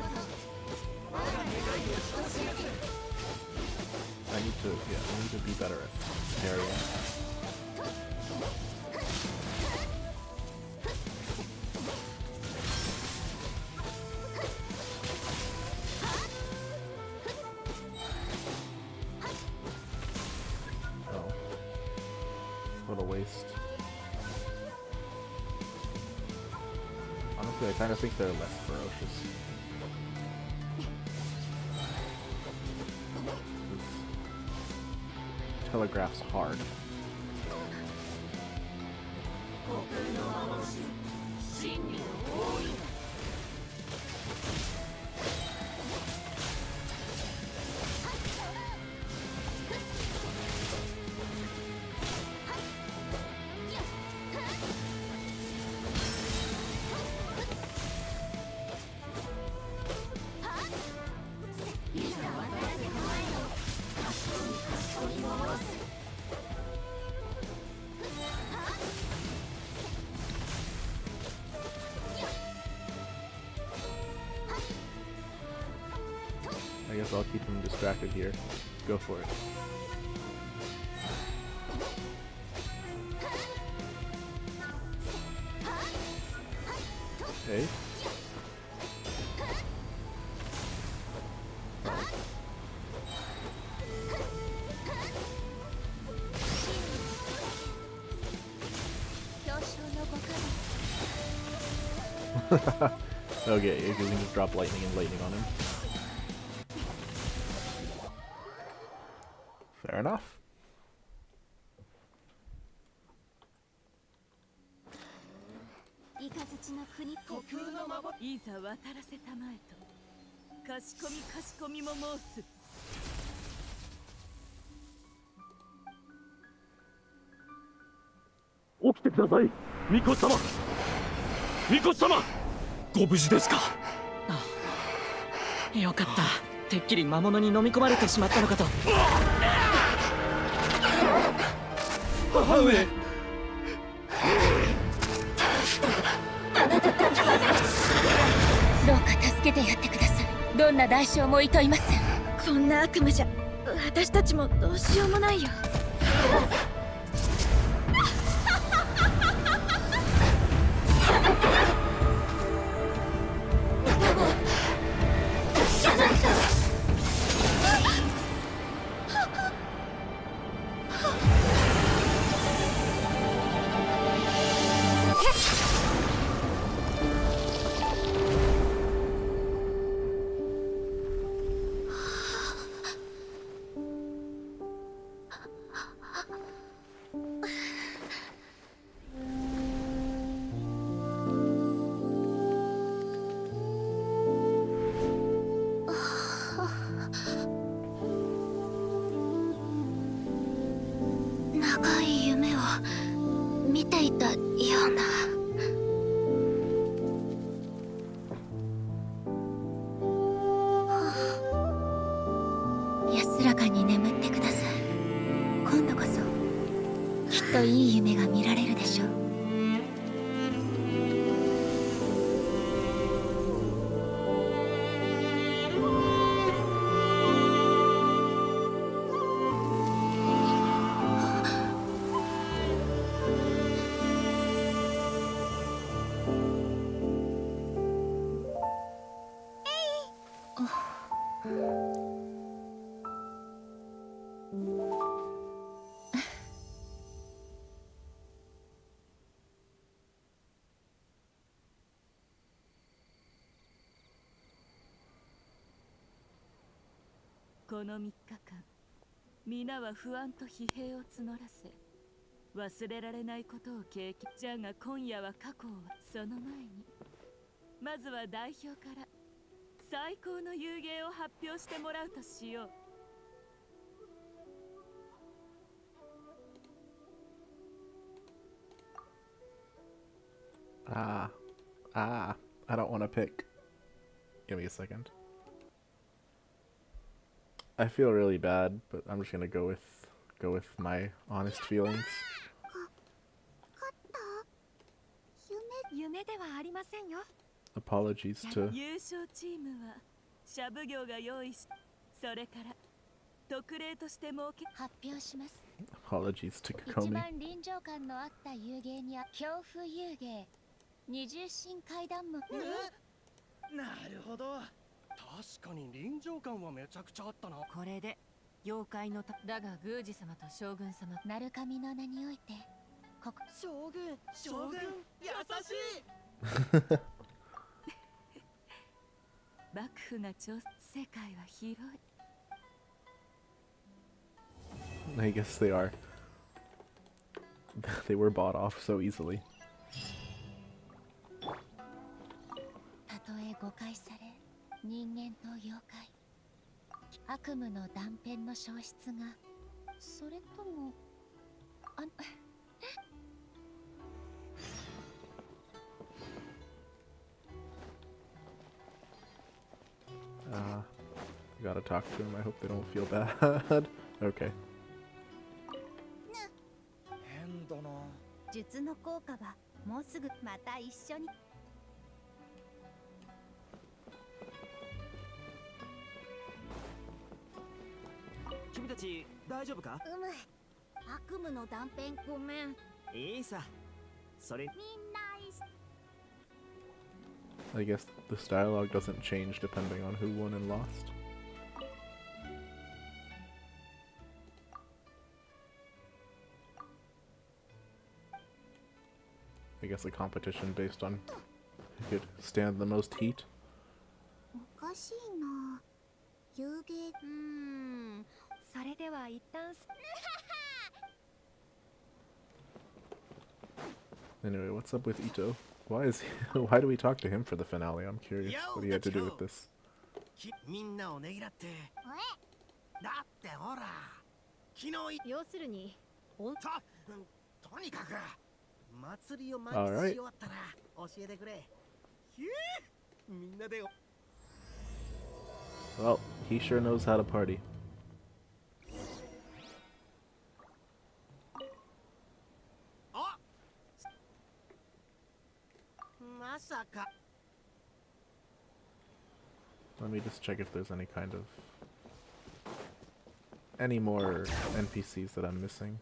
我が願いを一つやせ。 I need to be better at parrying. Oh. What a waste. Honestly, I kind of think they're less ferocious. Telegraph's hard. I guess I'll keep him distracted here. Go for it. Hey. Okay, you can just drop lightning and lightning on him. Fair enough. いざ渡らせたまえと。かしこみも申す。起きてください、巫女様。巫女様、ご無事ですか。ああ、よかった。てっきり魔物に飲み込まれてしまったのかと。母上。どうか助けてやってください。どんな代償も厭いません。こんな悪夢じゃ私たちもどうしようもないよ。いい夢が見られるでしょう。この3日間、皆は不安と疲弊を募らせ、忘れられないことを経験。じゃが今夜は過去を、その前にまずは代表から最高の遊芸を発表してもらうとしよう。I don't want to pick. Give me a second. I feel really bad, but I'm just gonna go with my honest feelings. 夢ではありませんよ。 Apologies to 優勝チームはシャブ業が用意し、それから特例として設け発表します。 apologies to 一 Kokomi. 番臨場感のあった遊芸には恐怖遊芸、二重心階段も。なるほど。確かに臨場感はめちゃくちゃあったな。これで妖怪のだが宮司様と将軍様、鳴神の名において将軍優しい。幕府が世界は広い。 I guess they are. They were bought off so easily. たとえ誤解され、人間と妖怪、悪夢の断片の消失が、それともGotta talk to him. I hope they don't feel bad. Okay. 変だな。術の効果はもうすぐまた一緒に。君たち大丈夫か？悪夢の断片ごめん。いいさ。それ。みんな I guess this dialogue doesn't change depending on who won and lost. I guess a competition based on who could stand the most heat. おかしいな。遊芸。それでは一旦。Anyway, what's up with Ito? Why is he, why do we talk to him for the finale? I'm curious what he had to do with this. みんなをねぎらって。だってほら、昨日要するに、とにかく祭りを満喫し終わったら教えてくれ。みんなで。Well, he sure knows how to party. まさか。 Let me just check if there's any more NPCs that I'm missing.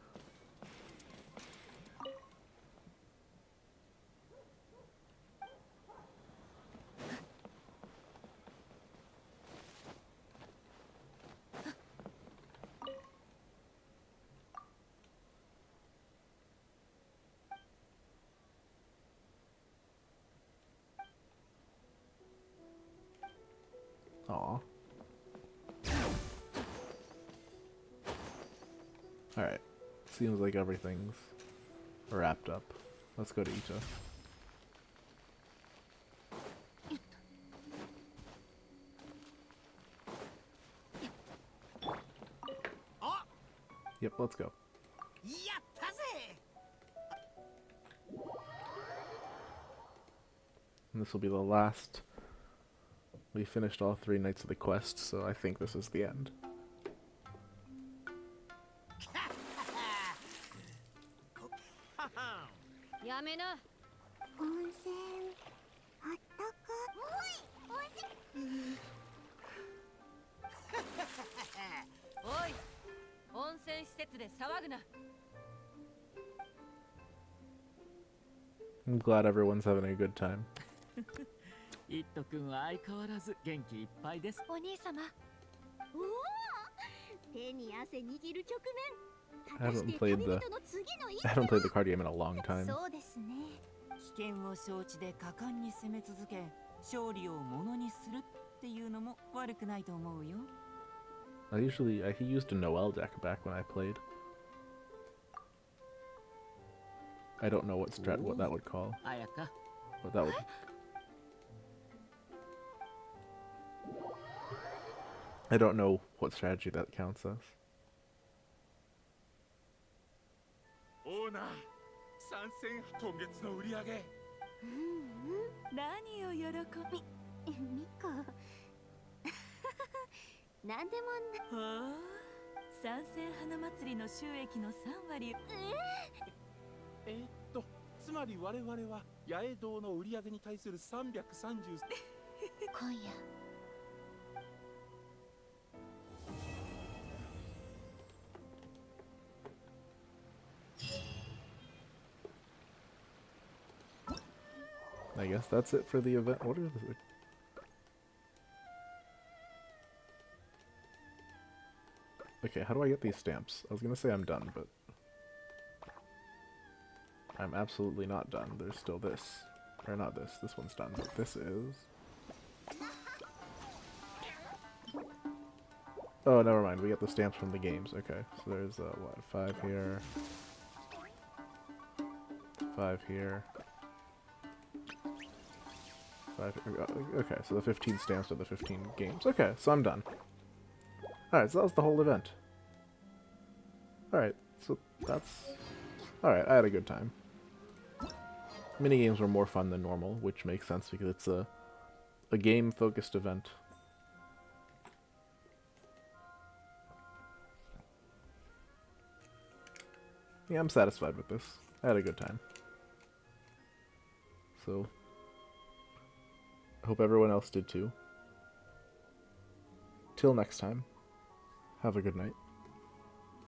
Aw. Alright. Seems like everything's wrapped up. Let's go to Ito. Yep, let's go. やったぜ。 And this will be the last. We finished all 3 nights of the quest, so I think this is the end. 騒ぐな。 I'm glad everyone's having a good time. イット君は相変わらず元気いっぱいです。お兄様。おお、手に汗握る局面。 I haven't played the card game in a long time. そうですね。危険を承知で果敢に攻め続け、勝利をものにするっていうのも悪くないと思うよ。I used a Noel deck back when I played. I don't know what that would call. 綾香。 What that would. I don't know what strategy that counts as. オーナー、参戦今月の売り上げ。何を喜び。ミカ。なんでもほう。参戦花祭りの収益の3割。つまり我々は八重堂の売り上げに対する330。今夜。 I guess that's it for the event. What is this? Okay, how do I get these stamps? I was gonna say I'm done, but I'm absolutely not done. There's still this. Or not this. This one's done, but this is... Oh, never mind. We get the stamps from the games. Okay, so there's, what, 5 here. 5 here. 5 here. Okay, so the 15 stamps are the 15 games. Okay, so I'm done. Alright, so that was the whole event. Alright, so that's... Alright, I had a good time. Minigames were more fun than normal, which makes sense because it's a game-focused event. Yeah, I'm satisfied with this. I had a good time. So, I hope everyone else did too. Till next time, have a good night.